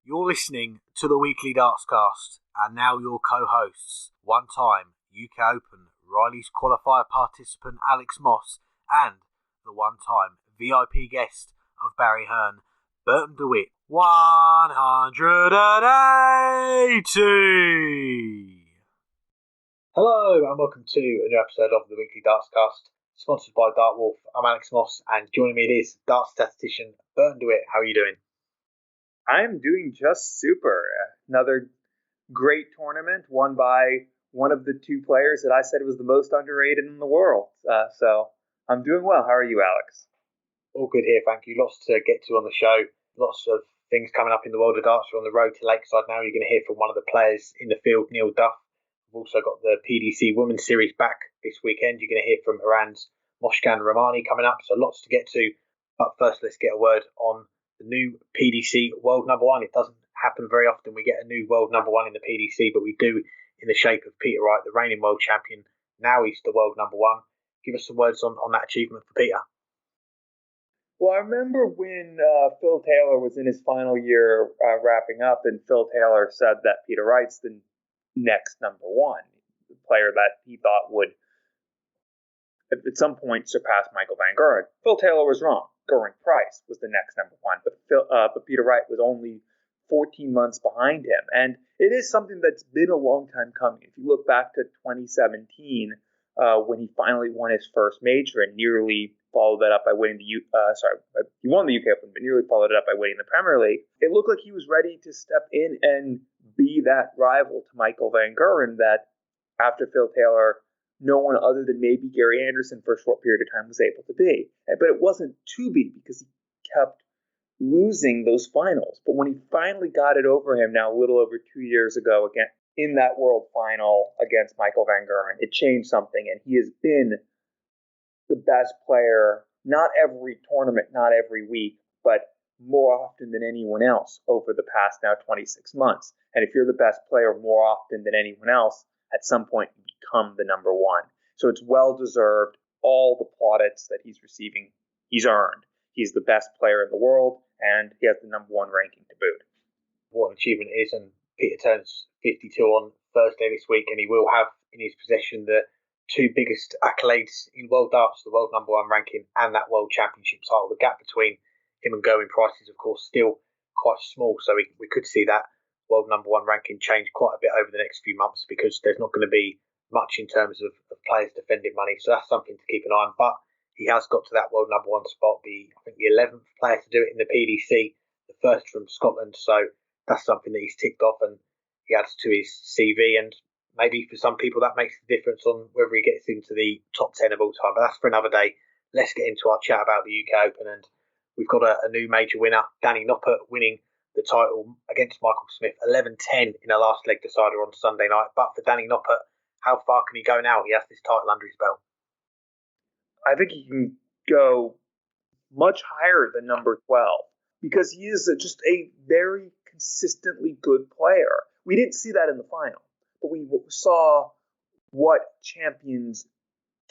You're listening to the weekly Dartscast, and now your co-hosts, one-time UK Open Riley's qualifier participant Alex Moss, and the one-time VIP guest of Barry Hearn, Burton DeWitt. 180! Hello, and welcome to a new episode of the weekly Dartscast, sponsored by Dartwolf. I'm Alex Moss, and joining me it is Darts statistician Burton DeWitt. How are you doing? I'm doing just super. Another great tournament won by one of the two players that I said was the most underrated in the world. So I'm doing well. How are you, Alex? All good here, thank you. Lots to get to on the show. Lots of things coming up in the world of darts. We're on the road to Lakeside now. You're going to hear from one of the players in the field, Neil Duff. We've also got the PDC Women's Series back this weekend. You're going to hear from Iran's Mozhgan Rahmani coming up. So lots to get to. But first, let's get a word on the new PDC world number one. It doesn't happen very often. We get a new world number one in the PDC, but we do in the shape of Peter Wright, the reigning world champion. Now he's the world number one. Give us some words on that achievement for Peter. Well, I remember when Phil Taylor was in his final year wrapping up, and Phil Taylor said that Peter Wright's the next number one, the player that he thought would at some point surpass Michael Van Gerwen. Phil Taylor was wrong. Gerwyn Price was the next number one, but Peter Wright was only 14 months behind him. And it is something that's been a long time coming. If you look back to 2017, when he finally won his first major and nearly followed that up by winning he won the UK Open, but nearly followed it up by winning the Premier League. It looked like he was ready to step in and be that rival to Michael Van Gerwen that after Phil Taylor, no one other than maybe Gary Anderson for a short period of time was able to be. But it wasn't to be because he kept losing those finals. But when he finally got it over him now a little over 2 years ago again in that world final against Michael Van Gerwen, it changed something, and he has been the best player, not every tournament, not every week, but more often than anyone else over the past now 26 months. And if you're the best player more often than anyone else, at some point you become the number one. So it's well-deserved. All the plaudits that he's receiving, he's earned. He's the best player in the world, and he has the number one ranking to boot. What an achievement it is, and Peter turns 52 on Thursday this week, and he will have in his possession the two biggest accolades in world darts, the world number one ranking and that world championship title. The gap between him and Gerwyn Price is, of course, still quite small, so we could see that world number one ranking change quite a bit over the next few months because there's not going to be much in terms of players defending money. So that's something to keep an eye on. But he has got to that world number one spot, I think the 11th player to do it in the PDC, the first from Scotland. So that's something that he's ticked off and he adds to his CV. And maybe for some people that makes the difference on whether he gets into the top 10 of all time. But that's for another day. Let's get into our chat about the UK Open. And we've got a new major winner, Danny Noppert, winning the title against Michael Smith, 11-10 in a last leg decider on Sunday night. But for Danny Noppert, how far can he go now? He has this title under his belt. I think he can go much higher than number 12 because he is just a very consistently good player. We didn't see that in the final, but we saw what champions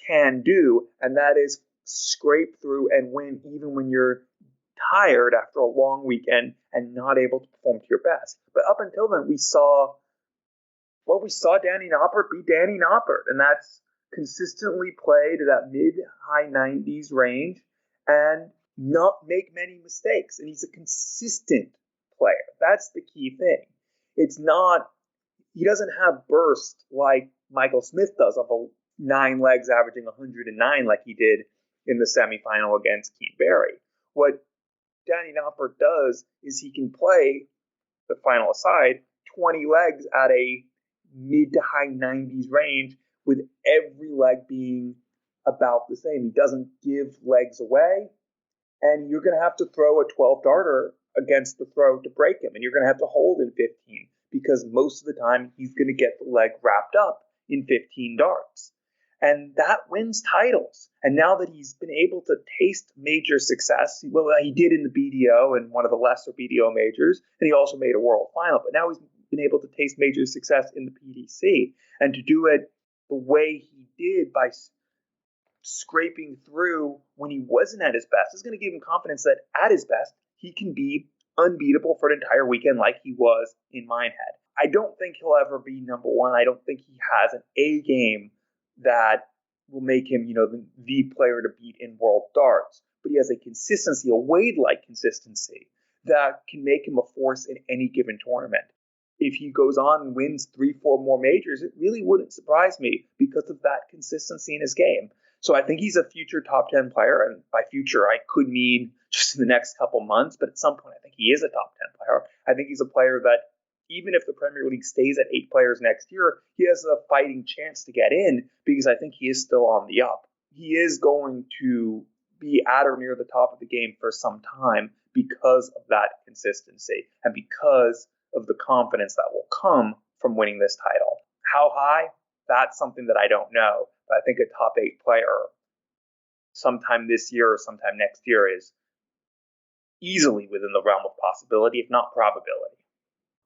can do, and that is scrape through and win even when you're tired after a long weekend and not able to perform to your best. But up until then, we saw Danny Noppert be Danny Noppert, and that's consistently play to that mid-high 90s range and not make many mistakes. And he's a consistent player. That's the key thing. He doesn't have bursts like Michael Smith does of 9 legs averaging 109 like he did in the semifinal against Keane Barry. What Danny Noppert does is he can play, the final aside, 20 legs at a mid to high 90s range with every leg being about the same. He doesn't give legs away, and you're going to have to throw a 12 darter against the throw to break him, and you're going to have to hold in 15 because most of the time he's going to get the leg wrapped up in 15 darts. And that wins titles. And now that he's been able to taste major success, well, he did in the BDO and one of the lesser BDO majors, and he also made a world final. But now he's been able to taste major success in the PDC. And to do it the way he did by scraping through when he wasn't at his best is going to give him confidence that at his best, he can be unbeatable for an entire weekend like he was in Minehead. I don't think he'll ever be number one. I don't think he has an A game that will make him, the player to beat in world darts. But he has a consistency, a Wade-like consistency that can make him a force in any given tournament. If he goes on and wins 3-4 more majors, it really wouldn't surprise me because of that consistency in his game. So I think he's a future top 10 player. And by future, I could mean just in the next couple months. But at some point, I think he is a top 10 player. I think he's a player that even if the Premier League stays at 8 players next year, he has a fighting chance to get in because I think he is still on the up. He is going to be at or near the top of the game for some time because of that consistency and because of the confidence that will come from winning this title. How high? That's something that I don't know. But I think a top 8 player sometime this year or sometime next year is easily within the realm of possibility, if not probability.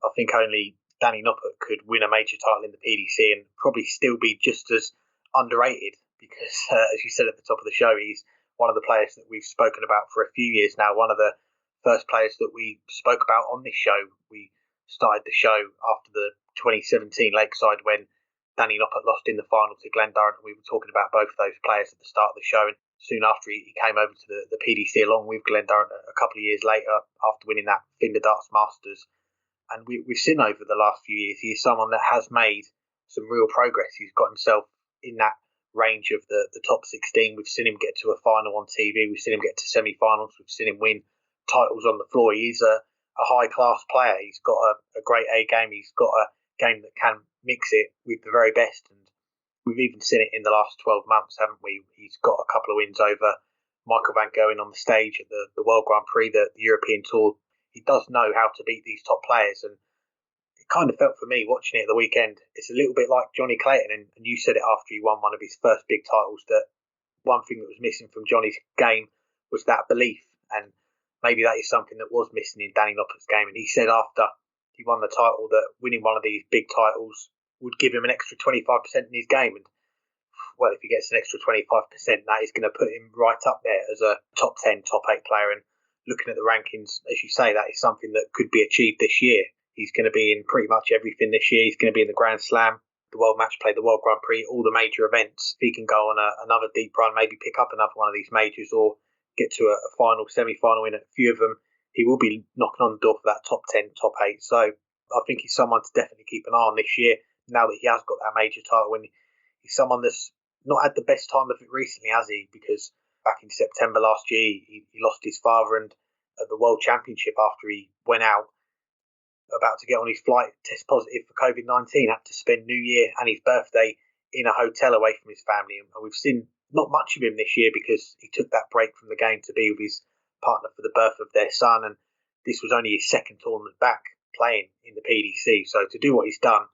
I think only Danny Noppert could win a major title in the PDC and probably still be just as underrated because, as you said at the top of the show, he's one of the players that we've spoken about for a few years now, one of the first players that we spoke about on this show. We started the show after the 2017 Lakeside when Danny Noppert lost in the final to Glendarren, and we were talking about both of those players at the start of the show. And soon after, he came over to the PDC along with Glendarren a couple of years later after winning that Finder Darts Masters. And we've seen over the last few years, he's someone that has made some real progress. He's got himself in that range of the top 16. We've seen him get to a final on TV. We've seen him get to semi-finals. We've seen him win titles on the floor. He's a high-class player. He's got a great A game. He's got a game that can mix it with the very best. And we've even seen it in the last 12 months, haven't we? He's got a couple of wins over Michael van Gerwen on the stage at the World Grand Prix, the European Tour. He does know how to beat these top players, and it kind of felt for me watching it at the weekend, it's a little bit like Johnny Clayton, and you said it after he won one of his first big titles, that one thing that was missing from Johnny's game was that belief, and maybe that is something that was missing in Danny Noppert's game. And he said after he won the title that winning one of these big titles would give him an extra 25% in his game, and well, if he gets an extra 25%, that is going to put him right up there as a top 10, top 8 player. And looking at the rankings, as you say, that is something that could be achieved this year. He's going to be in pretty much everything this year. He's going to be in the Grand Slam, the World Match Play, the World Grand Prix, all the major events. If he can go on another deep run, maybe pick up another one of these majors or get to a final, semi-final in a few of them, he will be knocking on the door for that top 10, top 8. So I think he's someone to definitely keep an eye on this year, now that he has got that major title. And he's someone that's not had the best time of it recently, has he? Because back in September last year, he lost his father, and at the World Championship, after he went out, about to get on his flight, test positive for COVID-19, had to spend New Year and his birthday in a hotel away from his family. And we've seen not much of him this year because he took that break from the game to be with his partner for the birth of their son. And this was only his second tournament back playing in the PDC. So to do what he's done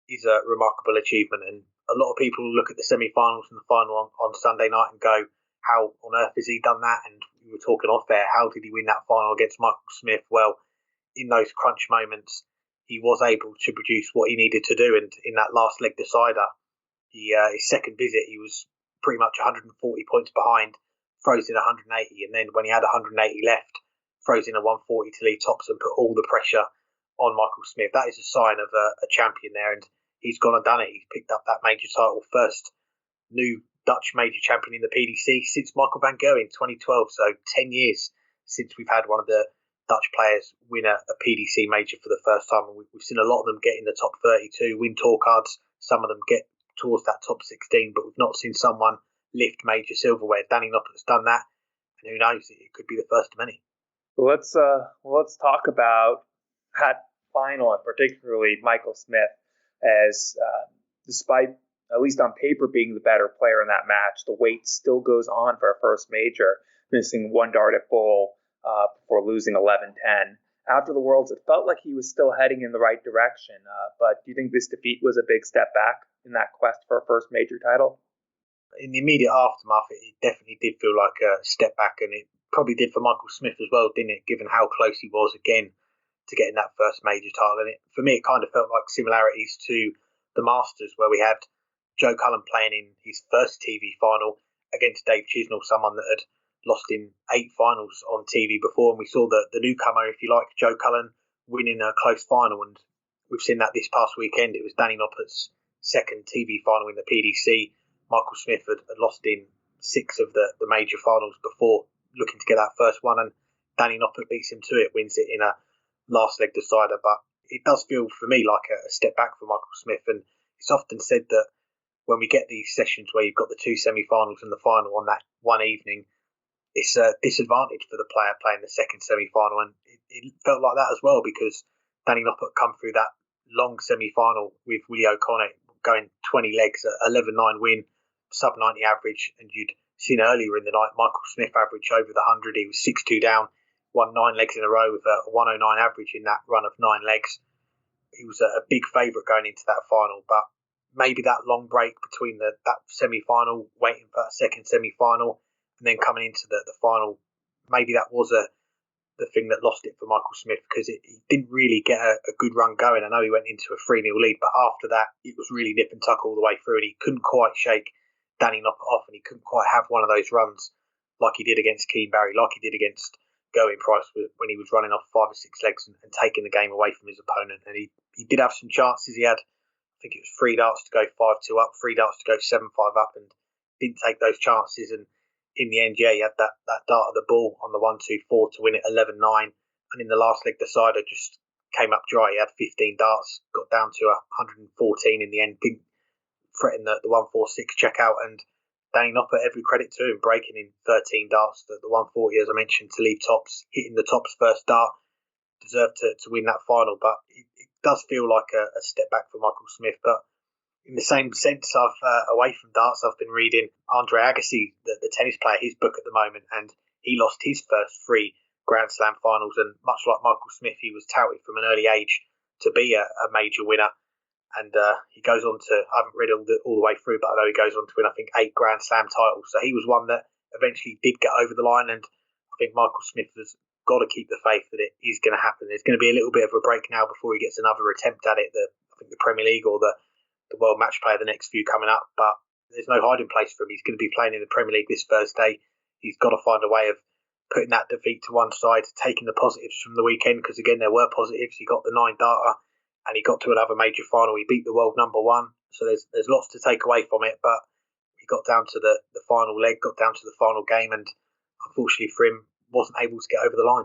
is a remarkable achievement. And a lot of people look at the semi-finals and the final on Sunday night and go, how on earth has he done that? And we were talking off air, how did he win that final against Michael Smith? Well, in those crunch moments, he was able to produce what he needed to do. And in that last leg decider, his second visit, he was pretty much 140 points behind, froze in 180. And then when he had 180 left, froze in a 140 to lead tops and put all the pressure on Michael Smith. That is a sign of a champion there. And he's gone and done it. He's picked up that major title, first new Dutch major champion in the PDC since Michael van Gerwen in 2012. So 10 years since we've had one of the Dutch players win a PDC major for the first time. And we've seen a lot of them get in the top 32, win tour cards. Some of them get towards that top 16, but we've not seen someone lift major silverware. Danny Noppert's done that, and who knows, it could be the first of many. Let's talk about that final, and particularly Michael Smith, as despite, at least on paper, being the better player in that match, the wait still goes on for a first major, missing one dart at goal before losing 11-10. After the Worlds, it felt like he was still heading in the right direction. But do you think this defeat was a big step back in that quest for a first major title? In the immediate aftermath, it definitely did feel like a step back, and it probably did for Michael Smith as well, didn't it, given how close he was again to getting that first major title. And for me, it kind of felt like similarities to the Masters, where we had Joe Cullen playing in his first TV final against Dave Chisnell, someone that had lost in 8 finals on TV before, and we saw the newcomer, if you like, Joe Cullen, winning a close final, and we've seen that this past weekend. It was Danny Noppert's second TV final in the PDC. Michael Smith had lost in 6 of the major finals before, looking to get that first one, and Danny Noppert beats him to it, wins it in a last leg decider. But it does feel for me like a step back for Michael Smith, and it's often said that when we get these sessions where you've got the 2 semi-finals and the final on that one evening, it's a disadvantage for the player playing the second semi-final, and it felt like that as well, because Danny Noppert come through that long semi-final with Willie O'Connor going 20 legs, 11-9 win, sub-90 average, and you'd seen earlier in the night Michael Smith average over the 100. He was 6-2 down, won 9 legs in a row with a 109 average in that run of 9 legs. He was a big favourite going into that final, but maybe that long break between that semi-final, waiting for that second semi-final, and then coming into the final, maybe that was the thing that lost it for Michael Smith, because he didn't really get a good run going. I know he went into a 3-0 lead, but after that, it was really nip and tuck all the way through, and he couldn't quite shake Danny Noppert off, and he couldn't quite have one of those runs like he did against Keane Barry, like he did against Going Price when he was running off 5 or 6 legs and taking the game away from his opponent. And he did have some chances. He had, I think it was 3 darts to go 5-2 up, 3 darts to go 7-5 up, and didn't take those chances. And in the end, he had that dart of the ball on the 1-2-4 to win it 11-9. And in the last leg decider, just came up dry. He had 15 darts, got down to 114 in the end, didn't threaten the 1-4-6 checkout. And Danny Noppert, every credit to him, breaking in 13 darts, the 140, as I mentioned, to leave tops, hitting the tops first dart, deserved to win that final. But it does feel like a step back for Michael Smith. But in the same sense, away from darts, I've been reading Andre Agassi, the tennis player, his book at the moment, and he lost his first 3 Grand Slam finals. And much like Michael Smith, he was touted from an early age to be a major winner. And he goes on to, I haven't read all the way through, but I know he goes on to win, I think, 8 Grand Slam titles. So he was one that eventually did get over the line. And I think Michael Smith has got to keep the faith that it is going to happen. There's going to be a little bit of a break now before he gets another attempt at it. I think the Premier League or the World Match Play, the next few coming up. But there's no hiding place for him. He's going to be playing in the Premier League this Thursday. He's got to find a way of putting that defeat to one side, taking the positives from the weekend, because again, there were positives. He got the 9 darter, and he got to another major final. He beat the world number 1. So there's lots to take away from it. But he got down to the final leg, got down to the final game, and unfortunately for him, wasn't able to get over the line.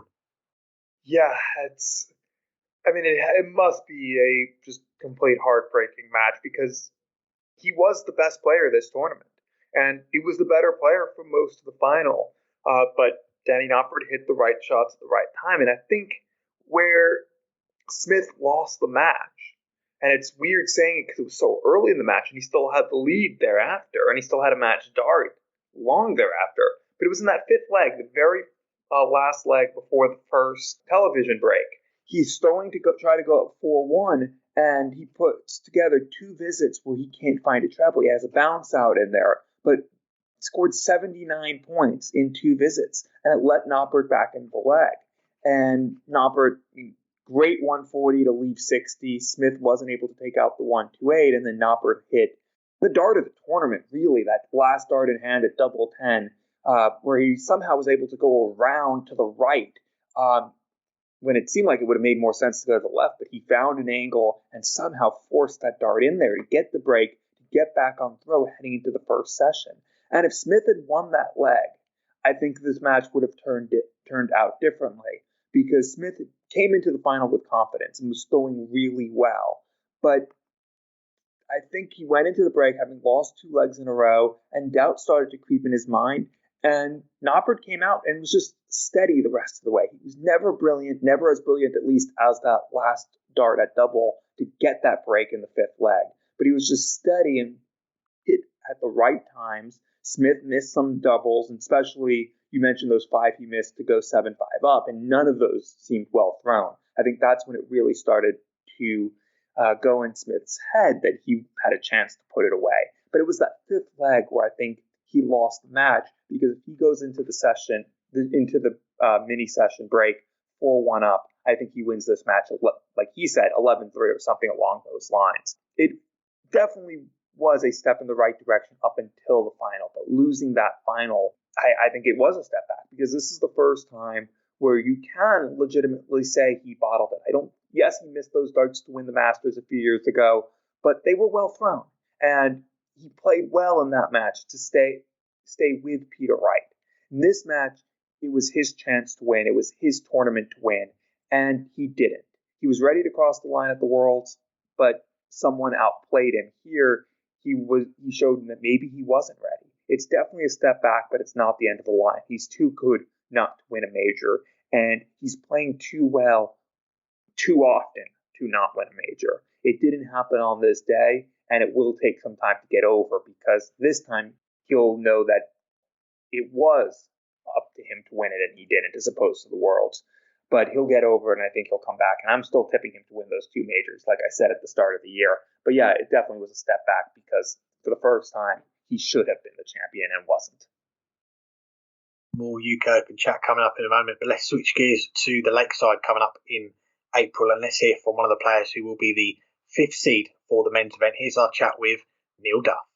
Yeah, it must be a just complete heartbreaking match, because he was the best player this tournament, and he was the better player for most of the final. But Danny Noppert hit the right shots at the right time, and I think where Smith lost the match, and it's weird saying it because it was so early in the match, and he still had the lead thereafter, and he still had a match dart long thereafter. But it was in that 5th leg, the very last leg before the first television break. He's going to try to go up 4-1, and he puts together 2 visits where he can't find a treble. He has a bounce out in there, but scored 79 points in 2 visits, and it let Noppert back into the leg. And Noppert, great 140 to leave 60. Smith wasn't able to take out the 128, and then Noppert hit the dart of the tournament, really, that last dart in hand at double 10, where he somehow was able to go around to the right when it seemed like it would have made more sense to go to the left, but he found an angle and somehow forced that dart in there to get the break, to get back on throw heading into the first session. And if Smith had won that leg, I think this match would have turned out differently, because Smith came into the final with confidence and was going really well. But I think he went into the break having lost 2 legs in a row, and doubt started to creep in his mind. And Noppert came out and was just steady the rest of the way. He was never brilliant, never as brilliant at least as that last dart at double to get that break in the 5th leg. But he was just steady and hit at the right times. Smith missed some doubles, and especially you mentioned those 5 he missed to go 7-5 up, and none of those seemed well thrown. I think that's when it really started to go in Smith's head that he had a chance to put it away. But it was that 5th leg where I think he lost the match, because if he goes into the session, into the mini session break 4-1 up, I think he wins this match, like he said, 11-3 or something along those lines. It definitely was a step in the right direction up until the final, but losing that final, I think it was a step back, because this is the first time where you can legitimately say he bottled it. Yes, he missed those darts to win the Masters a few years ago, but they were well thrown. And he played well in that match to stay with Peter Wright. In this match, it was his chance to win. It was his tournament to win, and he didn't. He was ready to cross the line at the Worlds, but someone outplayed him. Here, he showed that maybe he wasn't ready. It's definitely a step back, but it's not the end of the line. He's too good not to win a major, and he's playing too well too often to not win a major. It didn't happen on this day, and it will take some time to get over, because this time he'll know that it was up to him to win it and he didn't, as opposed to the Worlds. But he'll get over it, and I think he'll come back. And I'm still tipping him to win those 2 majors, like I said at the start of the year. But yeah, it definitely was a step back, because for the first time, he should have been the champion and wasn't. More UK Open chat coming up in a moment, but let's switch gears to the Lakeside coming up in April, and let's hear from one of the players who will be the 5th seed for the men's event. Here's our chat with Neil Duff.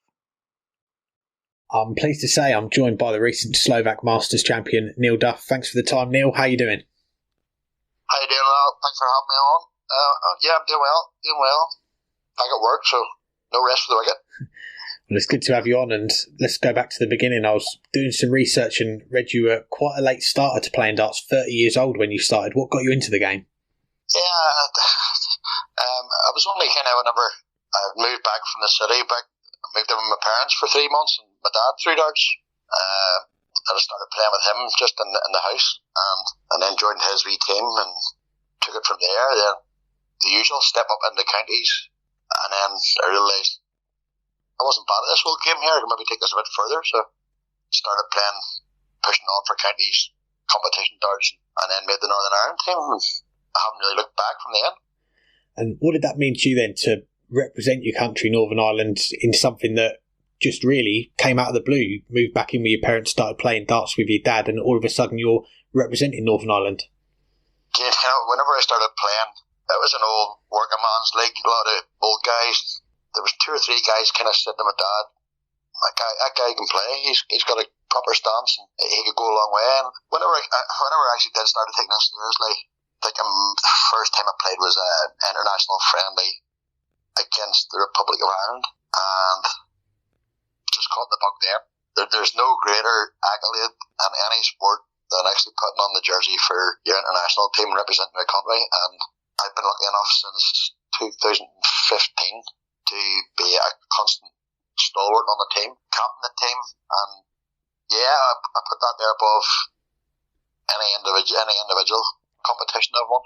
I'm pleased to say I'm joined by the recent Slovak Masters champion, Neil Duff. Thanks for the time, Neil. How are you doing? How you doing, Al? Thanks for having me on. Yeah, I'm doing well. Back at work, so no rest for the wicked. Well, it's good to have you on, and let's go back to the beginning. I was doing some research and read you were quite a late starter to playing darts, 30 years old when you started. What got you into the game? Yeah, I was only kind of, whenever I moved back from the city, I moved in with my parents for 3 months, and my dad threw darts. I just started playing with him just in the house, and then joined his wee team and took it from there. Then the usual step up into counties, and then I realised I wasn't bad at this whole game here. I could maybe take this a bit further, so started playing, pushing on for counties, competition darts, and then made the Northern Ireland team. And I haven't really looked back from then. And what did that mean to you then, to represent your country, Northern Ireland, in something that just really came out of the blue? You moved back in with your parents, started playing darts with your dad, and all of a sudden you're representing Northern Ireland. You know, whenever I started playing, it was an old working man's league, a lot of old guys. There was 2 or 3 guys kind of said to my dad, that guy can play, he's got a proper stance and he could go a long way. And whenever I actually did start taking this seriously, I think the first time I played was an international friendly against the Republic of Ireland, and just caught the bug there. There's no greater accolade in any sport than actually putting on the jersey for your international team and representing your country, and I've been lucky enough since 2015 to be a constant stalwart on the team, captain the team, and yeah, I put that there above any individual competition I've won.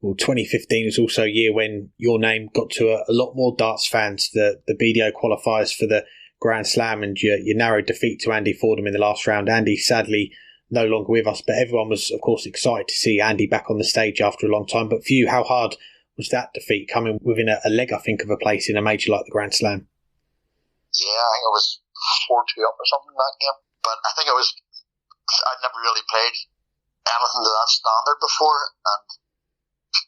Well, 2015 was also a year when your name got to a lot more darts fans. The BDO qualifiers for the Grand Slam, and your narrow defeat to Andy Fordham in the last round. Andy sadly no longer with us, but everyone was of course excited to see Andy back on the stage after a long time. But for you, how hard was that defeat, coming within a leg, I think, of a place in a major like the Grand Slam? Yeah, I think it was 4-2 up or something in that game. But I think I'd never really played anything to that standard before, and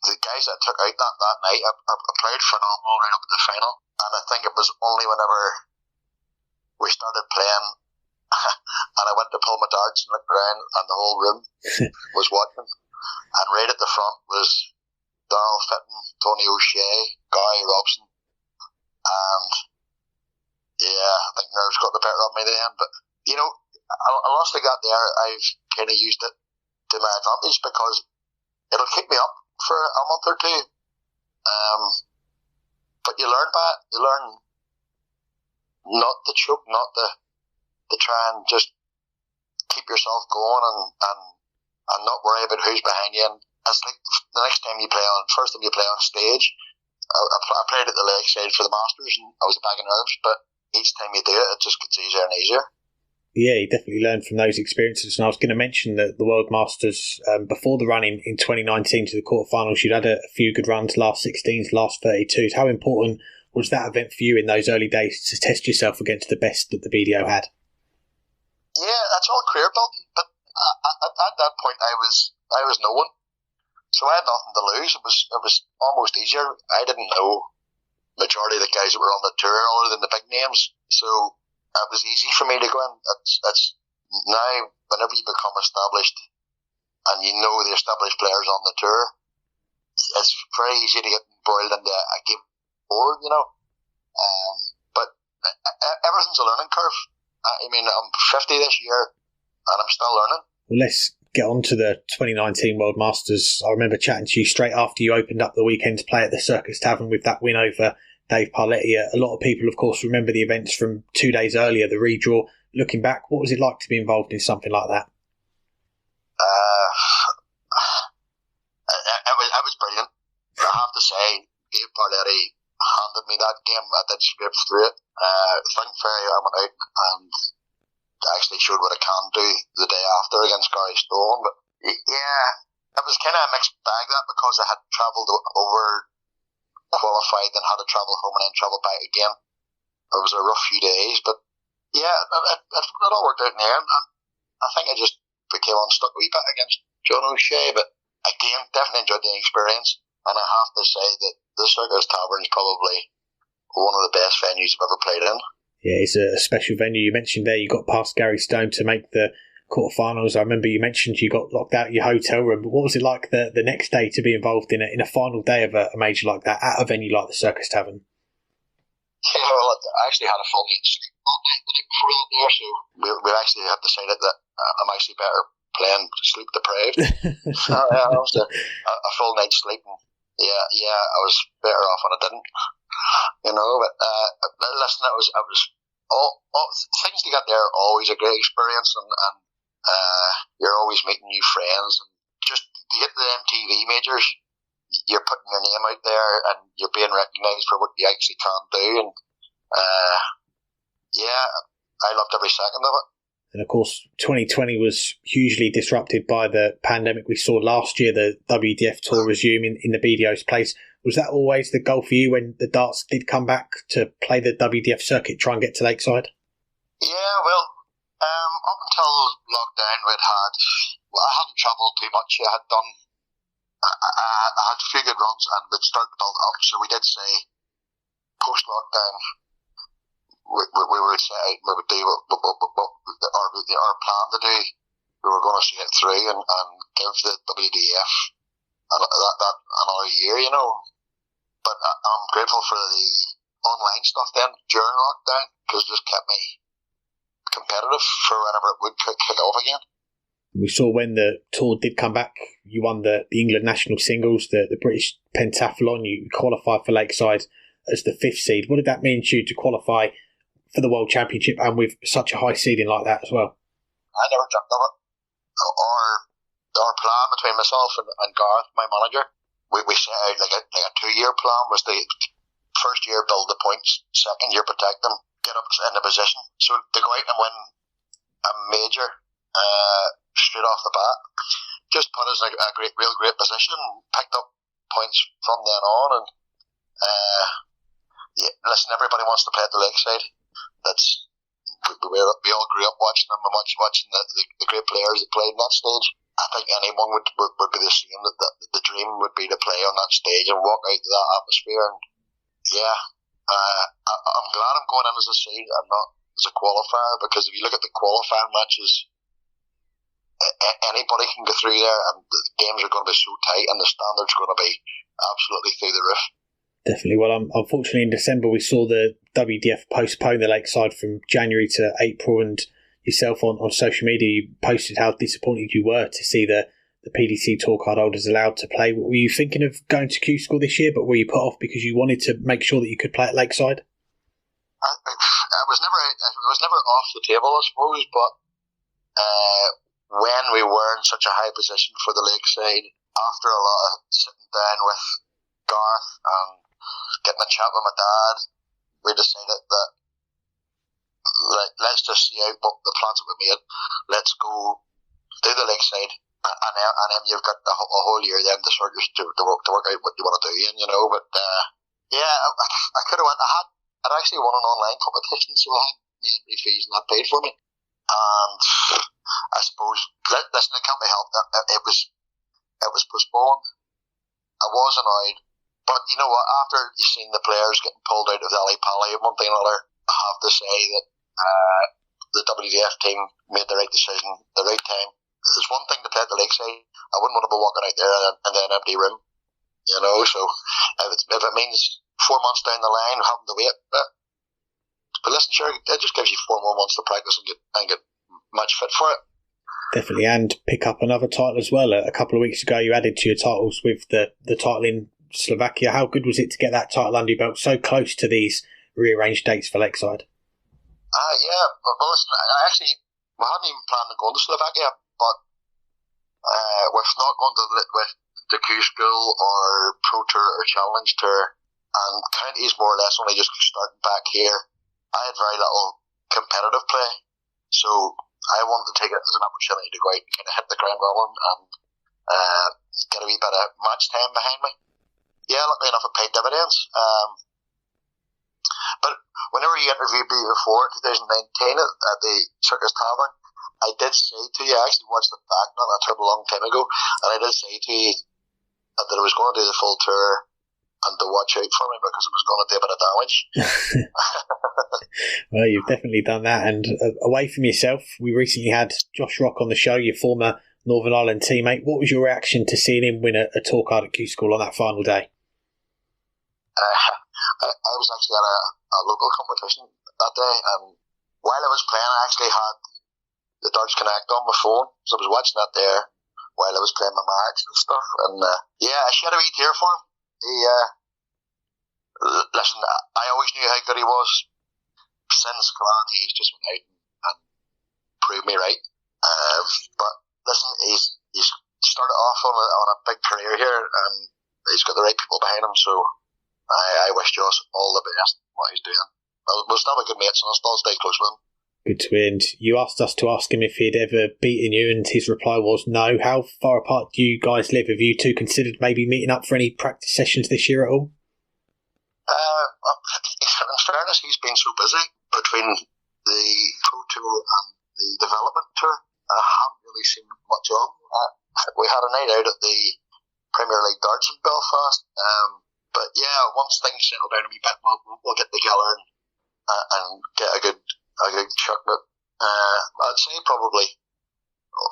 the guys that I took out that night, I played phenomenal right up to the final. And I think it was only whenever we started playing and I went to pull my darts and looked around and the whole room was watching. And right at the front was Darrell Fitton, Tony O'Shea, Guy Robson, and yeah, I think nerves got the better of me then. But you know, I lost the gut there. I've kind of used it to my advantage because it'll keep me up for a month or 2. But you learn by it. You learn not to choke, not to try and just keep yourself going and not worry about who's behind you. And it's like the next time you play first time you play on stage, I played at the Lakeside for the Masters and I was a bag of nerves, but each time you do it, it just gets easier and easier. Yeah, you definitely learned from those experiences. And I was going to mention that the World Masters, before the run in 2019 to the quarterfinals, you'd had a few good runs, last 16s, last 32s. How important was that event for you in those early days to test yourself against the best that the BDO had? Yeah, that's all career building. But at that point, I was no one. So I had nothing to lose. It was almost easier. I didn't know majority of the guys that were on the tour other than the big names. So it was easy for me to go in. It's now, whenever you become established and you know the established players on the tour, it's very easy to get embroiled into a game board, but everything's a learning curve. I mean, I'm 50 this year and I'm still learning. Well, let's get on to the 2019 World Masters. I remember chatting to you straight after you opened up the weekend's play at the Circus Tavern with that win over Dave Bialecki. A lot of people, of course, remember the events from 2 days earlier, the redraw. Looking back, what was it like to be involved in something like that? It was brilliant. I have to say, Dave Bialecki handed me that game. I did scrape through it. Think Ferry, I went out and actually showed what I can do the day after against Gary Stone. But yeah, it was kind of a mixed bag that, because I had travelled over, qualified, then had to travel home and then travel back again. It was a rough few days, but yeah, it all worked out in the end. And I think I just became unstuck a wee bit against John O'Shea, but again, definitely enjoyed the experience. And I have to say that the Circus Tavern is probably one of the best venues I've ever played in. Yeah, it's a special venue. You mentioned there you got past Gary Stone to make the quarterfinals. I remember you mentioned you got locked out of your hotel room. But what was it like the next day to be involved in a final day of a major like that at a venue like the Circus Tavern? Yeah, well, I actually had a full night's sleep all night the day before that there, so we actually have decided that I'm actually better playing sleep deprived. So yeah, I was a full night's sleep. And yeah, I was better off when I didn't. But listen, it was all things to get there are always a great experience, and you're always meeting new friends, and just to get to the MTV majors, you're putting your name out there and you're being recognised for what you actually can do, and I loved every second of it. And of course, 2020 was hugely disrupted by the pandemic. We saw last year the WDF tour resume in the BDO's place. Was that always the goal for you when the darts did come back to play the WDF circuit, try and get to Lakeside? Yeah, well, up until lockdown, I hadn't travelled too much. I had a few good runs and we'd started to build up. So we did say, post-lockdown, we would set out and we would do what our plan to do. We were going to see it through and give the WDF that another year, But I'm grateful for the online stuff then during lockdown, because it just kept me competitive for whenever it would kick off again. We saw when the tour did come back, you won the England national singles, the British pentathlon. You qualified for Lakeside as the 5th seed. What did that mean to you to qualify for the World Championship and with such a high seeding like that as well? I never dreamt of it. Our plan between myself and Gareth, my manager, we set out like a 2-year plan. Was the first year build the points, second year protect them, get up in the position. So to go out and win a major straight off the bat just put us in a real great position, and picked up points from then on. And listen, everybody wants to play at the Lakeside. We all grew up watching them and watching the great players that played in that stage. I think anyone would be the same. That the dream would be to play on that stage and walk out to that atmosphere. And I'm glad I'm going in as a seed and not as a qualifier, because if you look at the qualifying matches, anybody can go through there, and the games are going to be so tight, and the standards are going to be absolutely through the roof. Definitely. Well, unfortunately in December we saw the WDF postpone the Lakeside from January to April, and yourself on social media, you posted how disappointed you were to see the PDC tour card holders allowed to play. Were you thinking of going to Q School this year, but were you put off because you wanted to make sure that you could play at Lakeside? It was never off the table, I suppose, but when we were in such a high position for the Lakeside, after a lot of sitting down with Garth and getting a chat with my dad, we decided that let's just see out what the plans that we made. Let's go do the Lakeside, and then you've got a whole year then to sort to work out what you want to do. But I could have went. I'd actually won an online competition, so I had my fees and that paid for me. And I suppose, listen, it can't be helped. It was postponed. I was annoyed, but you know what? After you've seen the players getting pulled out of the alley pally and one thing or another, I have to say that the WDF team made the right decision, the right time. It's one thing to play at the Lakeside. I wouldn't want to be walking out there in an empty room, you know. So if it means 4 months down the line having to wait, but listen, sure, it just gives you 4 more months to practice and get match fit for it. Definitely, and pick up another title as well. A couple of weeks ago, you added to your titles with the title in Slovakia. How good was it to get that title under your belt so close to these rearranged dates for Lakeside? Yeah, well, listen, we hadn't even planned on going to Slovakia, but we've not gone to the Q School or Pro Tour or Challenge Tour, and counties more or less only just starting back here. I had very little competitive play, so I wanted to take it as an opportunity to go out and kind of hit the ground running and get a wee bit of match time behind me. Yeah, luckily enough, it paid dividends. But whenever you interviewed me before 2019 at the Circus Tavern, I did say to you, I actually watched it back not a terrible long time ago, and I did say to you that I was going to do the full tour and to watch out for me because it was going to do a bit of damage. Well, you've definitely done that. And away from yourself, we recently had Josh Rock on the show, your former Northern Ireland teammate. What was your reaction to seeing him win a tour card at Q School on that final day? I was actually at a local competition that day, and while I was playing, I actually had the Darts Connect on my phone, so I was watching that there while I was playing my match and stuff. And I shed a wee tear for him. Listen, I always knew how good he was. Since Killarney, he's just went out and proved me right. But listen, he's started off on a big career here, and he's got the right people behind him. So I wish Josh all the best in what he's doing. We'll still be good mates, and I'll still stay close with him. Good to hear. And you asked us to ask him if he'd ever beaten you, and his reply was no. How far apart do you guys live? Have you two considered maybe meeting up for any practice sessions this year at all? In fairness, he's been so busy between the Pro Tour and the Development Tour, I haven't really seen much of him. We had a night out at the Premier League Darts in Belfast, but yeah, once things settle down a wee bit, we'll get together and get a good chuck. But I'd say probably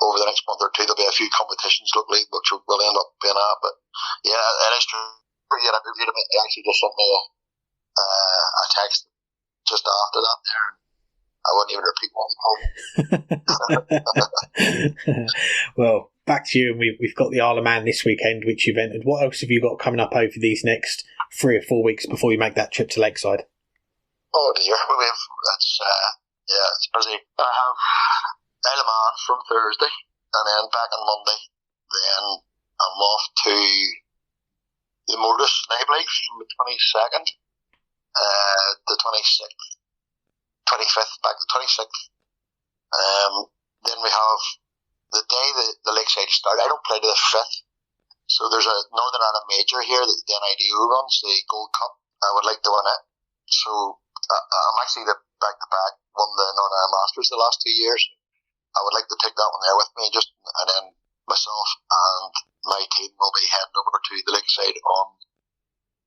over the next month or two there'll be a few competitions locally which we'll end up being at. But yeah, it is true. He actually just sent me a text just after that there, and I wouldn't even repeat what he told me. Well, back to you, and we've got the Isle of Man this weekend, which you've entered. What else have you got coming up over these next 3 or 4 weeks before you make that trip to Lakeside? Oh dear, it's busy. I have Isle of Man from Thursday, and then back on Monday. Then I'm off to the Mortis Night League from the 22nd, the 26th, 25th, back to the 26th. Then we have the day the Lakeside start. I don't play to the 5th, so there's a Northern Ireland major here that the NIDO runs, the Gold Cup. I would like to win it. So I'm actually the back-to-back won the Northern Ireland Masters the last 2 years. I would like to take that one there with me, and then myself and my team will be heading over to the Lakeside on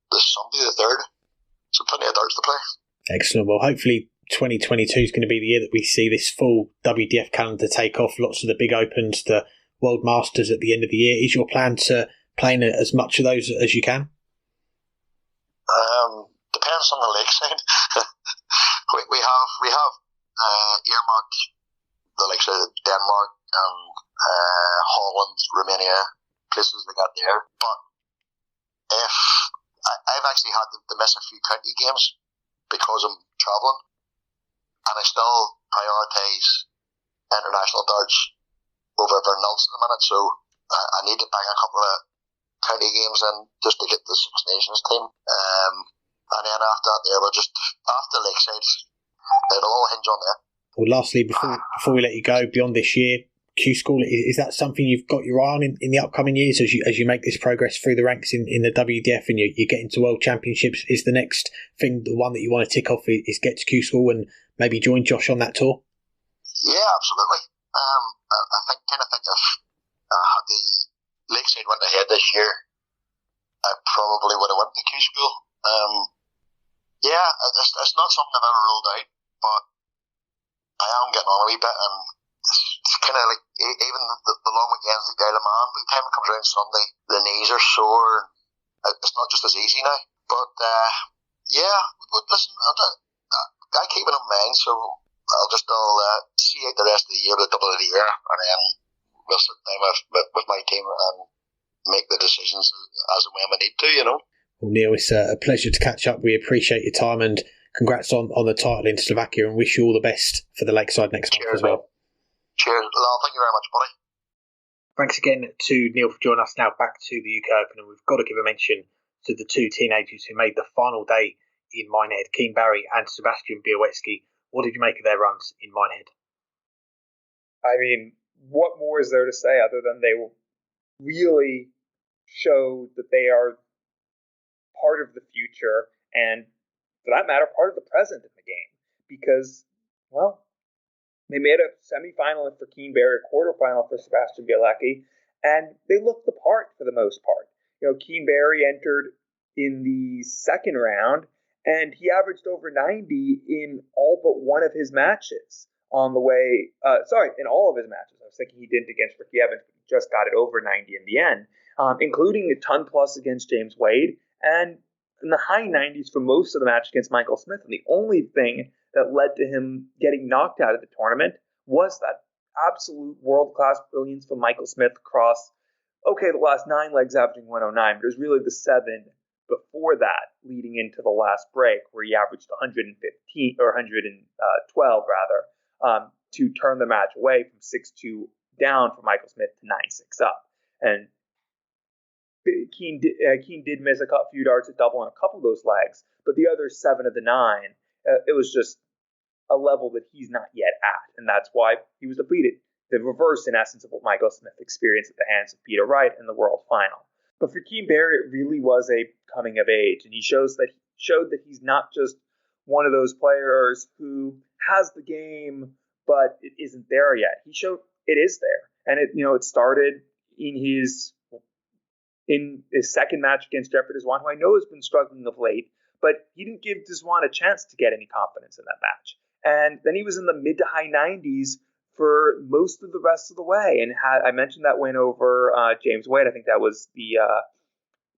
the Sunday the 3rd. So plenty of darts to play. Excellent. Well, hopefully 2022 is going to be the year that we see this full WDF calendar take off. Lots of the big opens, the World Masters at the end of the year. Is your plan to play in as much of those as you can? Depends on the Lakeside. we have earmarked the Lakeside of Denmark and Holland, Romania, places we got there. But if I've actually had to miss a few county games because I'm travelling, and I still prioritise international darts over everything else at the minute. So I need to bang a couple of county games in just to get the Six Nations team. And then after that, we'll just after Lakeside, it'll all hinge on there. Well, lastly, before we let you go, beyond this year, Q School, is that something you've got your eye on in the upcoming years as you make this progress through the ranks in the WDF and you get into World Championships? Is the next thing, the one that you want to tick off, is get to Q School and maybe join Josh on that tour? Yeah, absolutely. I think if the Lakeside went ahead this year, I probably would have went to Q School. It's not something I've ever ruled out, but I am getting on a wee bit, and it's kind of like even the long weekends, the Isle of Man, by the time it comes around Sunday, the knees are sore. It's not just as easy now. But but listen, I keep it in mind, so I'll see out the rest of the year with a double of the year, and then we'll sit down with my team and make the decisions as and when we need to, you know. Well, Neil, it's a pleasure to catch up. We appreciate your time, and congrats on the title in Slovakia, and wish you all the best for the Lakeside next month as well. Cheers, Lal. Thank you very much, buddy. Thanks again to Neil for joining us. Now back to the UK Open, and we've got to give a mention to the two teenagers who made the final day in Minehead, Keane and Sebastian Bialecki. What did you make of their runs in Minehead? I mean, what more is there to say other than they really showed that they are part of the future and, for that matter, part of the present in the game? Because, well, they made a semi-final for Keane, a quarterfinal for Sebastian Bialecki, and they looked the part for the most part. You know, Keane entered in the second round, and he averaged over 90 in all but one of his matches on the way. In all of his matches. I was thinking he didn't against Ricky Evans, but he just got it over 90 in the end, including a ton plus against James Wade, and in the high 90s for most of the match against Michael Smith. And the only thing that led to him getting knocked out of the tournament was that absolute world-class brilliance from Michael Smith across, the last 9 legs averaging 109, but it was really the 7 before that leading into the last break where he averaged 115 or 112 rather, to turn the match away from 6-2 down for Michael Smith to 9-6 up. And Keane did miss a few darts at double on a couple of those legs, but the other 7 of the 9, it was just a level that he's not yet at, and that's why he was defeated. The reverse, in essence, of what Michael Smith experienced at the hands of Peter Wright in the World Final. But for Keane, it really was a coming of age, and he showed that he's not just one of those players who has the game, but it isn't there yet. He showed it is there, and it started in his second match against Jeffrey Deswan, who I know has been struggling of late, but he didn't give Deswan a chance to get any confidence in that match. And then he was in the mid to high 90s for most of the rest of the way. And I mentioned that win over James Wade. I think that was the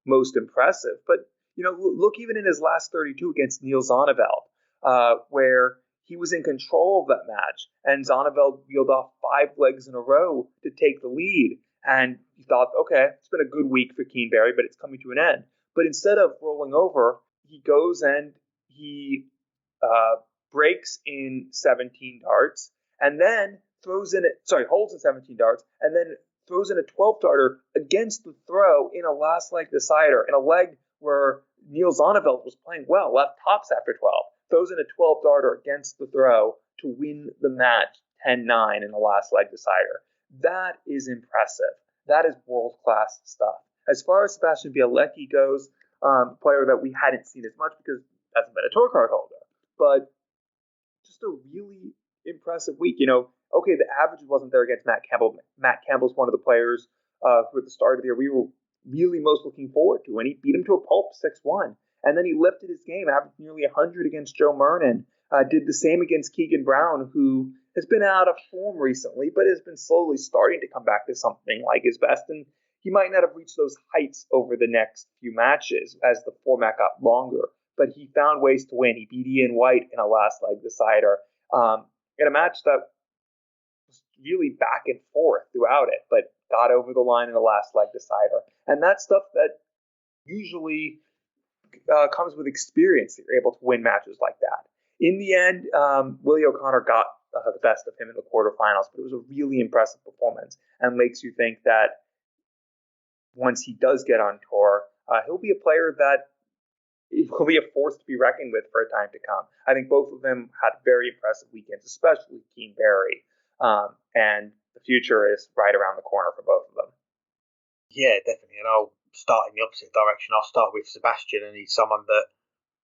most impressive. But, look even in his last 32 against Neil Zonneveld, where he was in control of that match. And Zonneveld reeled off 5 legs in a row to take the lead. And you thought, okay, it's been a good week for Keane, but it's coming to an end. But instead of rolling over, he goes and he breaks in 17 darts, and then holds in 17 darts, and then throws in a 12-darter against the throw in a last leg decider, in a leg where Neil Zonneveld was playing well, left tops after 12, throws in a 12-darter against the throw to win the match 10-9 in the last leg decider. That is impressive. That is world-class stuff. As far as Sebastian Bialecki goes, player that we hadn't seen as much because he hasn't been a tour card holder, but just a really impressive week. The average wasn't there against Matt Campbell. Matt Campbell's one of the players who at the start of the year we were really most looking forward to, and he beat him to a pulp 6-1. And then he lifted his game, averaged nearly 100 against Joe Murnan. Did the same against Keegan Brown, who has been out of form recently, but has been slowly starting to come back to something like his best. And he might not have reached those heights over the next few matches as the format got longer, but he found ways to win. He beat Ian White in a last leg decider in a match that was really back and forth throughout it, but got over the line in the last leg decider. And that's stuff that usually comes with experience, that you're able to win matches like that. In the end, Willie O'Connor got the best of him in the quarterfinals, but it was a really impressive performance and makes you think that once he does get on tour, he'll be a player that will be a force to be reckoned with for a time to come. I think both of them had very impressive weekends, especially Keane Barry, and the future is right around the corner for both of them. Yeah, definitely. And I'll start in the opposite direction. I'll start with Sebastian, and he's someone that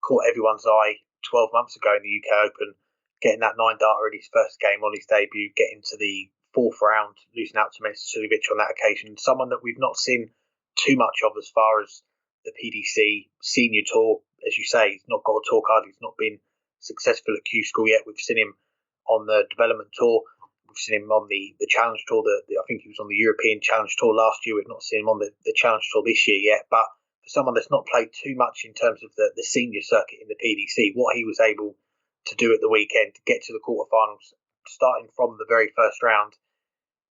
caught everyone's eye 12 months ago in the UK Open, getting that 9-darter in his first game on his debut, getting to the 4th round, losing out to Metsovich on that occasion. Someone that we've not seen too much of as far as the PDC senior tour. As you say, he's not got a tour card. He's not been successful at Q School yet. We've seen him on the development tour. We've seen him on the Challenge Tour. I think he was on the European Challenge Tour last year. We've not seen him on the Challenge Tour this year yet. But for someone that's not played too much in terms of the senior circuit in the PDC, what he was able to do at the weekend, to get to the quarterfinals, starting from the very first round,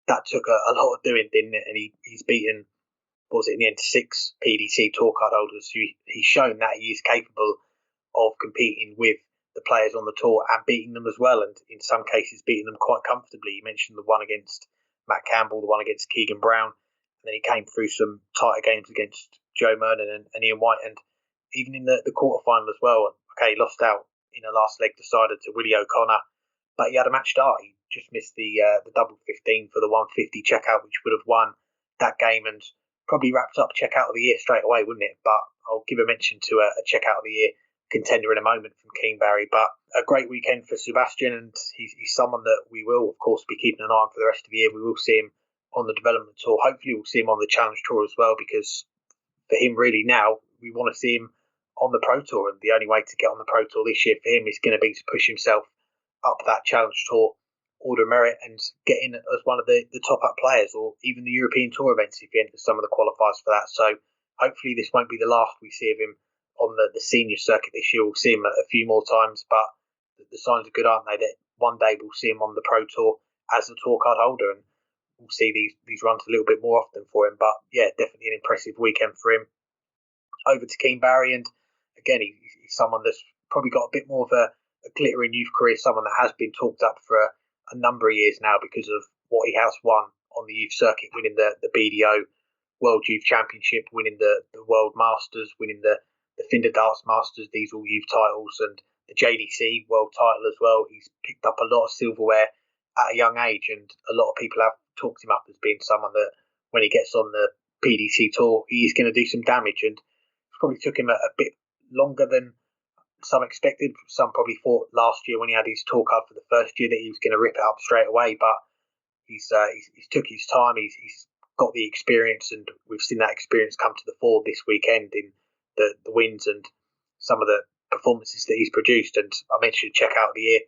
that took a lot of doing, didn't it? And he's beaten, what was it, in the end, 6 PDC tour card holders. He's shown that he is capable of competing with the players on the tour and beating them as well, and in some cases beating them quite comfortably. You mentioned the one against Matt Campbell, the one against Keegan Brown, and then he came through some tighter games against Joe Mernon and Ian White, and even in the quarterfinal as well. Okay, he lost out in a last leg decider to Willie O'Connor, but he had a match start. He just missed the double 15 for the 150 checkout, which would have won that game and probably wrapped up checkout of the year straight away, wouldn't it? But I'll give a mention to a checkout of the year contender in a moment from Keane Barry. But a great weekend for Sebastian, and he's someone that we will, of course, be keeping an eye on for the rest of the year. We will see him on the development tour. Hopefully we'll see him on the Challenge Tour as well, because for him really now, we want to see him on the Pro Tour, and the only way to get on the Pro Tour this year for him is going to be to push himself up that Challenge Tour order of merit and get in as one of the top up players, or even the European Tour events if he enters some of the qualifiers for that. So hopefully this won't be the last we see of him on the senior circuit this year. We'll see him a few more times, but the signs are good, aren't they, that one day we'll see him on the Pro Tour as a tour card holder, and we'll see these runs a little bit more often for him. But yeah, definitely an impressive weekend for him. Over to Keane Barry, and again, he's someone that's probably got a bit more of a glittering youth career, someone that has been talked up for a number of years now because of what he has won on the youth circuit, winning the BDO World Youth Championship, winning the World Masters, winning the Finder Darts Masters, these all youth titles, and the JDC World title as well. He's picked up a lot of silverware at a young age, and a lot of people have talked him up as being someone that when he gets on the PDC tour, he's going to do some damage, and it probably took him a bit longer than some expected. Some probably thought last year when he had his tour card for the first year that he was going to rip it up straight away, but he's took his time. He's got the experience, and we've seen that experience come to the fore this weekend in the wins and some of the performances that he's produced. And I mentioned check out of the year,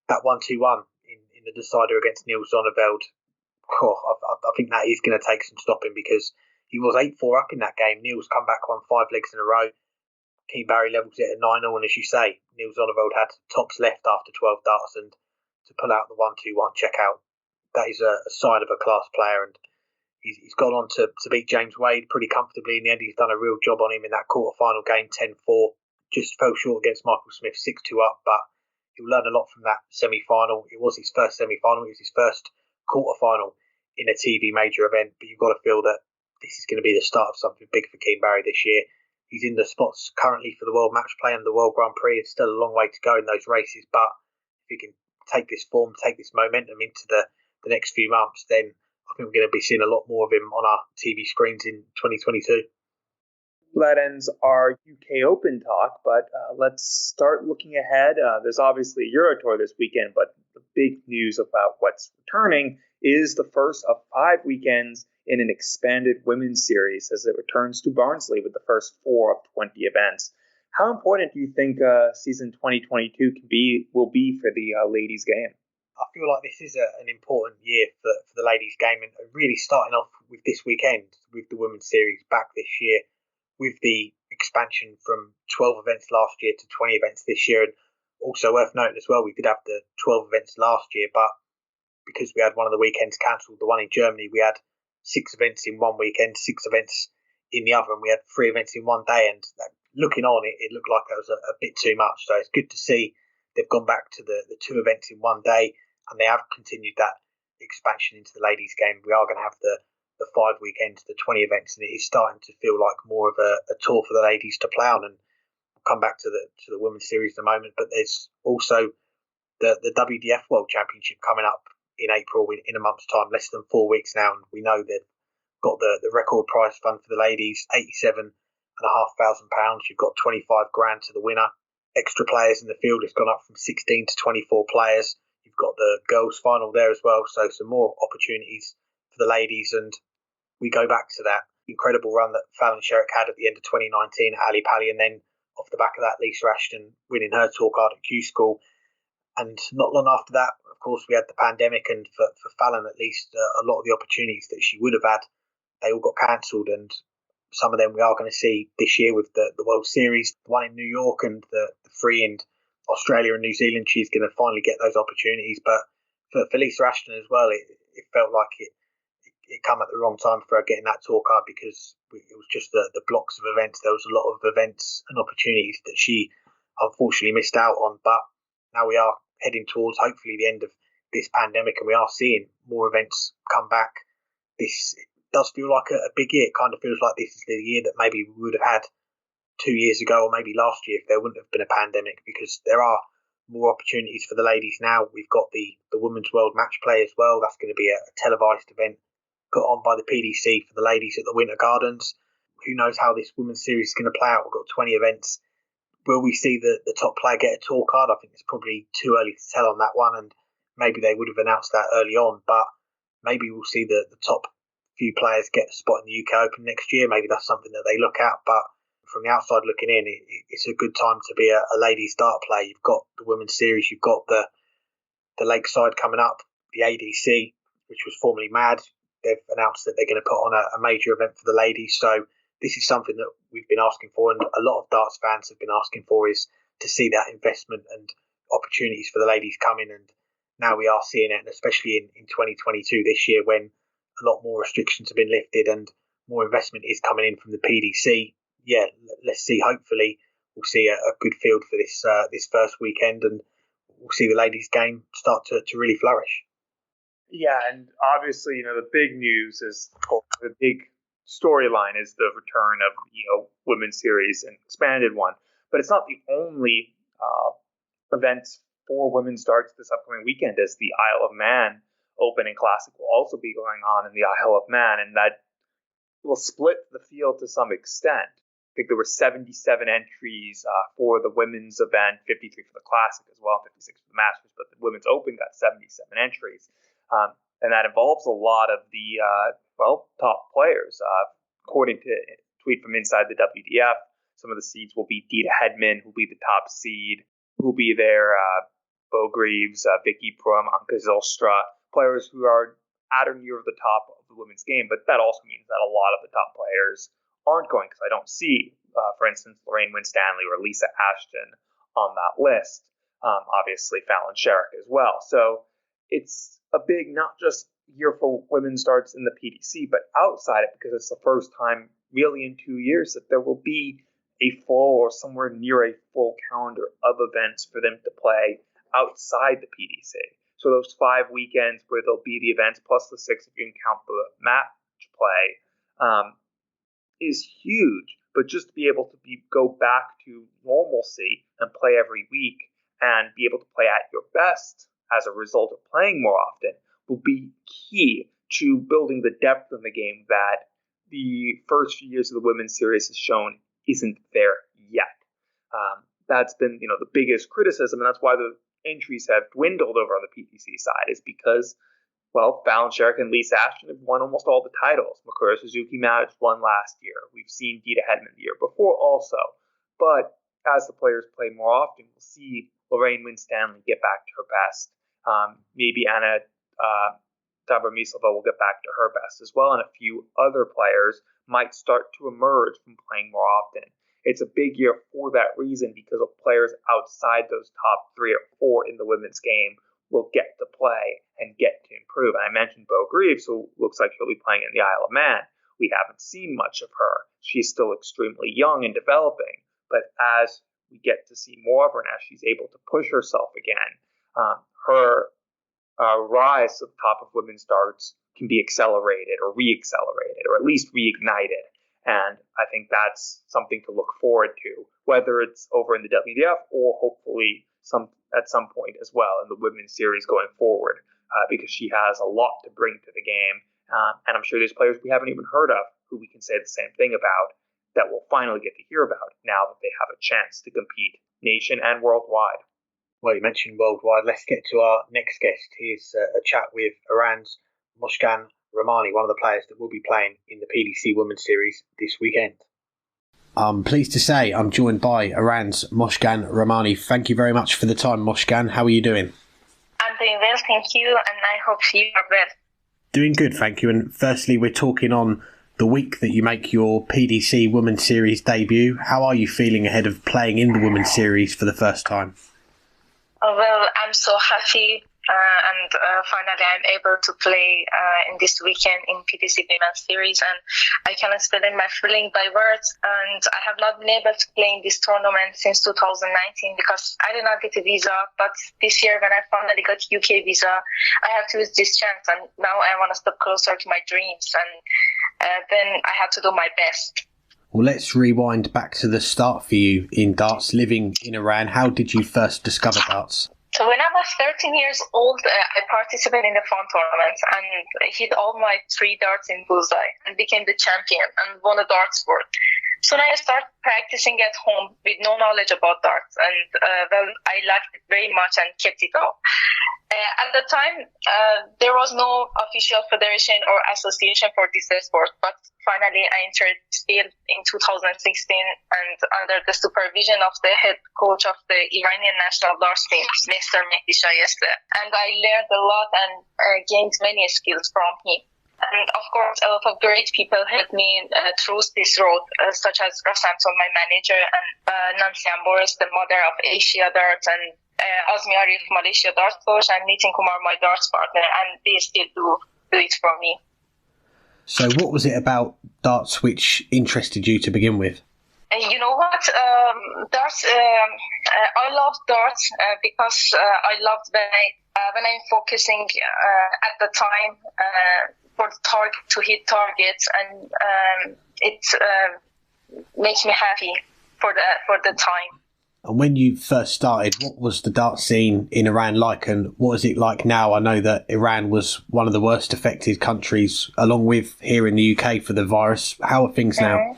that 1-2-1 in the decider against Neil Zonneveld. I think that is going to take some stopping, because he was 8-4 up in that game. Neil's come back, won 5 legs in a row. Keane Barry levels it at 9-0, and as you say, Neil Zonneveld had tops left after 12 darts, and to pull out the 1-2-1 check out, that is a sign of a class player. And he's gone on to beat James Wade pretty comfortably in the end. He's done a real job on him in that quarter-final game, 10-4. Just fell short against Michael Smith, 6-2 up, but he'll learn a lot from that semi-final. It was his first semi-final. It was his first quarter-final in a TV major event, but you've got to feel that this is going to be the start of something big for Keane Barry this year. He's in the spots currently for the World Match Play and the World Grand Prix. It's still a long way to go in those races, but if he can take this form, take this momentum into the next few months, then I think we're going to be seeing a lot more of him on our TV screens in 2022. That ends our UK Open talk, but let's start looking ahead. There's obviously a Euro Tour this weekend, but the big news about what's returning is the first of 5 weekends in an expanded women's series as it returns to Barnsley with the first 4 of 20 events. How important do you think season 2022 will be for the ladies' game? I feel like this is an important year for the ladies' game, and really starting off with this weekend with the women's series back this year, with the expansion from 12 events last year to 20 events this year. And also worth noting as well, we did have the 12 events last year, but because we had one of the weekends cancelled, the one in Germany, we had 6 events in one weekend, 6 events in the other, and we had 3 events in one day. And looking on, it looked like that was a bit too much. So it's good to see they've gone back to the 2 events in one day, and they have continued that expansion into the ladies' game. We are going to have the 5 weekends, the 20 events, and it is starting to feel like more of a tour for the ladies to play on. And we'll come back to the women's series in a moment, but there's also the WDF World Championship coming up in April, in a month's time, less than 4 weeks now, and we know they've got the record prize fund for the ladies, £87,500. You've got 25 grand to the winner. Extra players in the field, it's gone up from 16 to 24 players. You've got the girls' final there as well, so some more opportunities for the ladies. And we go back to that incredible run that Fallon Sherrick had at the end of 2019 at Ali Pali, and then off the back of that, Lisa Ashton winning her tour card at Q School. And not long after that, of course, we had the pandemic, and for Fallon at least, a lot of the opportunities that she would have had, they all got cancelled, and some of them we are going to see this year with the World Series, the one in New York and the three in Australia and New Zealand. She's going to finally get those opportunities. But for Lisa Ashton as well, it felt like it come at the wrong time for her getting that tour card, because it was just the blocks of events. There was a lot of events and opportunities that she unfortunately missed out on. But now we are heading towards hopefully the end of this pandemic, and we are seeing more events come back. This does feel like a big year. It kind of feels like this is the year that maybe we would have had 2 years ago, or maybe last year, if there wouldn't have been a pandemic, because there are more opportunities for the ladies now. We've got the Women's World Match Play as well. That's going to be a televised event put on by the PDC for the ladies at the Winter Gardens. Who knows how this Women's Series is going to play out? We've got 20 events. Will we see the top player get a tour card? I think it's probably too early to tell on that one, and maybe they would have announced that early on, but maybe we'll see the top few players get a spot in the UK Open next year. Maybe that's something that they look at, but from the outside looking in, it's a good time to be a ladies dart player. You've got the Women's Series, you've got the Lakeside coming up, the ADC, which was formerly MAD. They've announced that they're going to put on a major event for the ladies. So this is something that we've been asking for, and a lot of darts fans have been asking for, is to see that investment and opportunities for the ladies coming. And now we are seeing it, and especially in 2022 this year, when a lot more restrictions have been lifted and more investment is coming in from the PDC. Yeah, let's see. Hopefully, we'll see a good field for this first weekend, and we'll see the ladies' game start to really flourish. Yeah, and obviously, the big news is, or the big storyline is the return of Women's Series, an expanded one. But it's not the only event for women's darts this upcoming weekend, as the Isle of Man Open and Classic will also be going on in the Isle of Man, and that will split the field to some extent. I think there were 77 entries for the women's event, 53 for the Classic as well, 56 for the Masters, but the Women's Open got 77 entries. And that involves a lot of the, top players. According to a tweet from inside the WDF, some of the seeds will be Dita Hedman, who will be the top seed, who will be there, Bo Greaves, Vicky Prum, Anka Zylstra, players who are at or near the top of the women's game. But that also means that a lot of the top players aren't going, because I don't see, for instance, Lorraine Winstanley or Lisa Ashton on that list. Obviously, Fallon Sherrick as well. So it's a big, not just year for women's darts in the PDC, but outside it, because it's the first time really in 2 years that there will be a full or somewhere near a full calendar of events for them to play outside the PDC. So those 5 weekends where there'll be the events, plus the 6 if you can count the match play, is huge. But just to be able to go back to normalcy and play every week and be able to play at your best as a result of playing more often will be key to building the depth in the game that the first few years of the Women's Series has shown isn't there yet. That's been, the biggest criticism, and that's why the entries have dwindled over on the PTC side, is because, Fallon Sherrick and Lisa Ashton have won almost all the titles. Makura Suzuki Matic won last year. We've seen Dita Hedman the year before also. But as the players play more often, we'll see Lorraine Winstanley get back to her best. Maybe Anna Dobromysova will get back to her best as well, and a few other players might start to emerge from playing more often. It's a big year for that reason, because of players outside those top 3 or 4 in the women's game will get to play and get to improve. And I mentioned Bo Greaves, who looks like she'll be playing in the Isle of Man. We haven't seen much of her. She's still extremely young and developing, but as we get to see more of her and as she's able to push herself again, her rise to the top of women's darts can be accelerated or re-accelerated or at least reignited. And I think that's something to look forward to, whether it's over in the WDF or hopefully at some point as well in the Women's Series going forward, because she has a lot to bring to the game. And I'm sure there's players we haven't even heard of who we can say the same thing about that we'll finally get to hear about now that they have a chance to compete nation and worldwide. Well, you mentioned worldwide. Let's get to our next guest. Here's a chat with Iran's Mozhgan Rahmani, one of the players that will be playing in the PDC Women's Series this weekend. I'm pleased to say I'm joined by Iran's Mozhgan Rahmani. Thank you very much for the time, Mozhgan. How are you doing? I'm doing well, thank you, and I hope you are well. Doing good, thank you. And firstly, we're talking on the week that you make your PDC Women's Series debut. How are you feeling ahead of playing in the Women's Series for the first time? Well, I'm so happy. And finally, I'm able to play in this weekend in PDC Women's Series, and I can explain my feeling by words. And I have not been able to play in this tournament since 2019 because I did not get a visa. But this year, when I finally got UK visa, I have to use this chance, and now I want to step closer to my dreams. And then I have to do my best. Well, let's rewind back to the start for you in darts, living in Iran. How did you first discover darts? So when I was 13 years old, I participated in the fun tournament and hit all my 3 darts in bullseye and became the champion and won a darts board. So then I started practicing at home with no knowledge about darts, and I liked it very much and kept it up. At the time, there was no official federation or association for this sport, but finally I entered this field in 2016 and under the supervision of the head coach of the Iranian national darts team, Mr. Mehdi Shayeste. And I learned a lot and gained many skills from him. And of course, a lot of great people helped me through this road, such as Rasamson, my manager, and Nancy Amboris, the mother of Asia Darts, and Azmi Arif, Malaysia Darts coach, and Nitin Kumar, my darts partner, and they still do it for me. So what was it about darts which interested you to begin with? You know what? Darts. I love darts because I loved when I'm focusing at the time for the target to hit targets, and it makes me happy for the time. And when you first started, what was the dart scene in Iran like, and what is it like now? I know that Iran was one of the worst affected countries, along with here in the UK, for the virus. How are things now?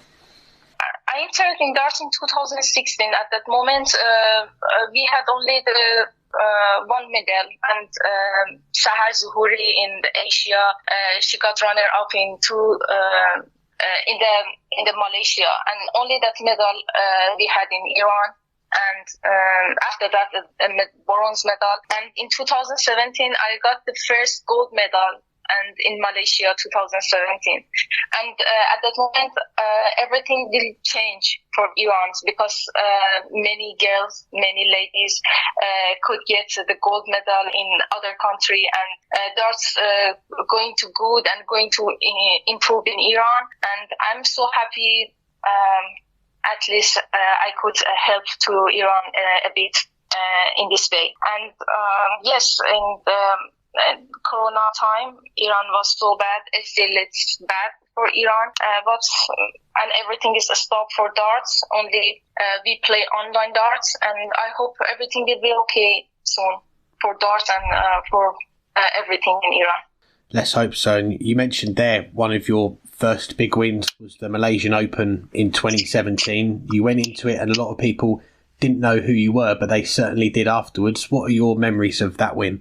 I entered in darts in 2016. At that moment, we had only the one medal, and Sahar Zuhuri in Asia, she got runner-up in the Malaysia, and only that medal we had in Iran. And after that, a bronze medal. And in 2017, I got the first gold medal, and in Malaysia 2017. And at that moment, everything will change for Iran because many girls, many ladies could get the gold medal in other country, and darts going to good and going to improve in Iran. And I'm so happy. At least I could help to Iran a bit in this way. And yes, in the Corona time, Iran was so bad. Still, it's bad for Iran, and everything is stopped for darts. Only we play online darts, and I hope everything will be okay soon for darts and for everything in Iran. Let's hope so. And you mentioned there one of your first big wins was the Malaysian Open in 2017. You went into it and a lot of people didn't know who you were, but they certainly did afterwards. What are your memories of that win?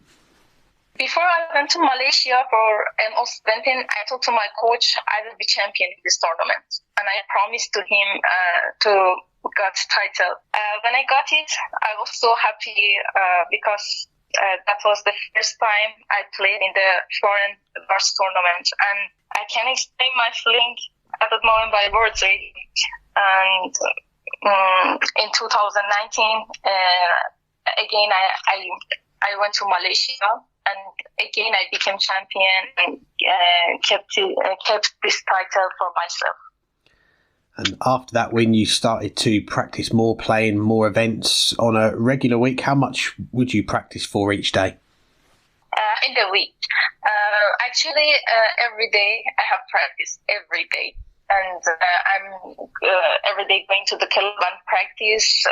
Before I went to Malaysia for MO17, I told to my coach I will be champion in this tournament. And I promised to him to get title. When I got it, I was so happy because that was the first time I played in the foreign darts tournament. And I can't explain my feeling at that moment by words, really. And in 2019, again, I went to Malaysia, and again I became champion and kept this title for myself. And after that win, you started to practice more, playing more events on a regular week. How much would you practice for each day? In the week. Actually, every day I have practice, every day. And I'm every day going to the club and practice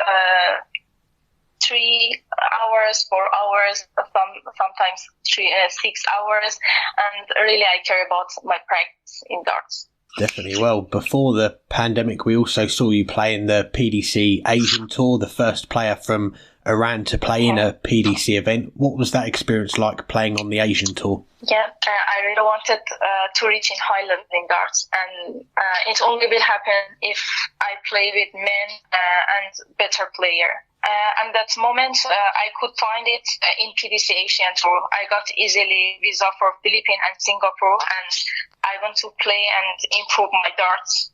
3 hours, 4 hours, sometimes 6 hours. And really I care about my practice in darts. Definitely. Well, before the pandemic, we also saw you play in the PDC Asian Tour, the first player from Iran to play in a PDC event. What was that experience like playing on the Asian Tour? Yeah, I really wanted to reach in high level in darts, and it only will happen if I play with men and better player. And that moment, I could find it in PDC Asian Tour. I got easily visa for Philippines and Singapore, and I want to play and improve my darts.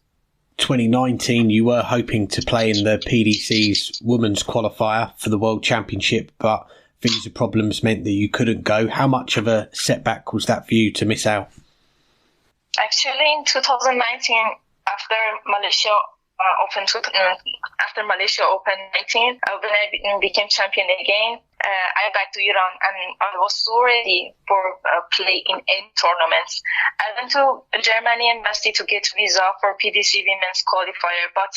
2019, you were hoping to play in the PDC's women's qualifier for the World Championship, but visa problems meant that you couldn't go. How much of a setback was that for you to miss out? Actually, in 2019, after Malaysia Open 19, when I became champion again, I back to Iran, and I was so ready for play in any tournaments. I went to Germany embassy to get visa for PDC women's qualifier, but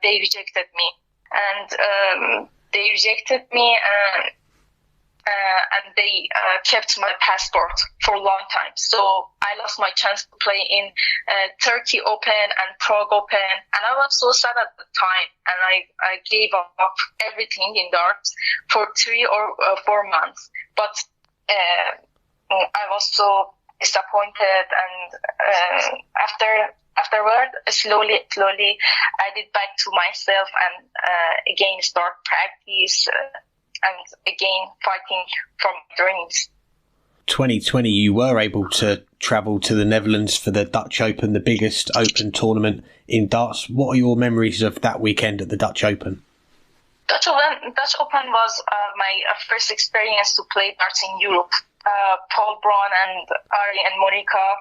they rejected me, and they kept my passport for a long time. So I lost my chance to play in Turkey Open and Prague Open, and I was so sad at the time, and I gave up everything in darts for 3 or 4 months. But I was so disappointed, and afterward, slowly, I did back to myself and again start practice. And again, fighting from dreams. 2020, you were able to travel to the Netherlands for the Dutch Open, the biggest open tournament in darts. What are your memories of that weekend at the Dutch Open? Dutch Open was my first experience to play darts in Europe. Paul Brown and Ari and Monica,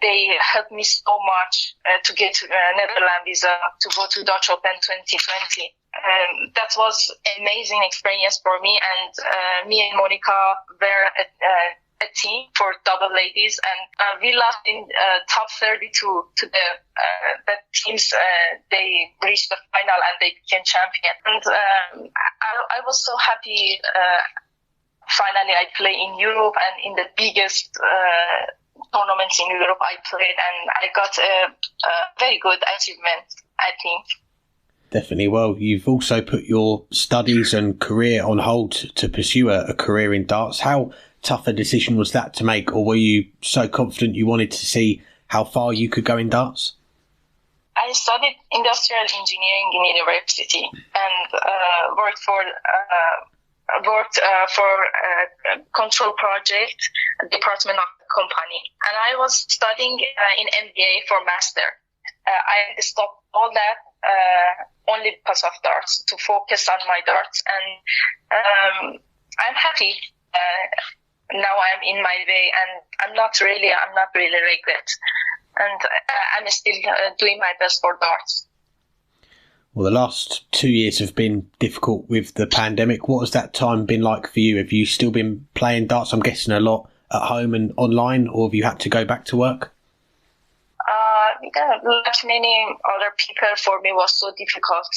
they helped me so much to get Netherlands visa to go to Dutch Open 2020. That was an amazing experience for me, and me and Monica were a team for double ladies, and we lost in top 32 to the teams. They reached the final and they became champion, and I was so happy. Finally, I play in Europe, and in the biggest tournaments in Europe I played, and I got a very good achievement, I think. Definitely. Well, you've also put your studies and career on hold to pursue a career in darts. How tough a decision was that to make, or were you so confident you wanted to see how far you could go in darts? I studied industrial engineering in university and worked for a control project department of the company. And I was studying in MBA for master. I stopped all that only because of darts, to focus on my darts. And I'm happy. Now I'm in my way, and I'm not really regret. And I'm still doing my best for darts. Well, the last 2 years have been difficult with the pandemic. What has that time been like for you? Have you still been playing darts, I'm guessing, a lot at home and online, or have you had to go back to work? Like many other people, for me was so difficult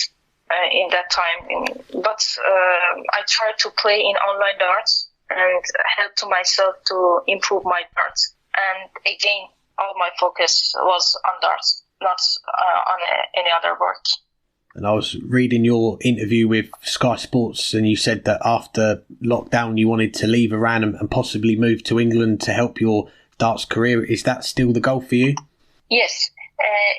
in that time. But I tried to play in online darts and help to myself to improve my darts. And again, all my focus was on darts, not on any other work. And I was reading your interview with Sky Sports, and you said that after lockdown you wanted to leave Iran and possibly move to England to help your darts career. Is that still the goal for you? Yes.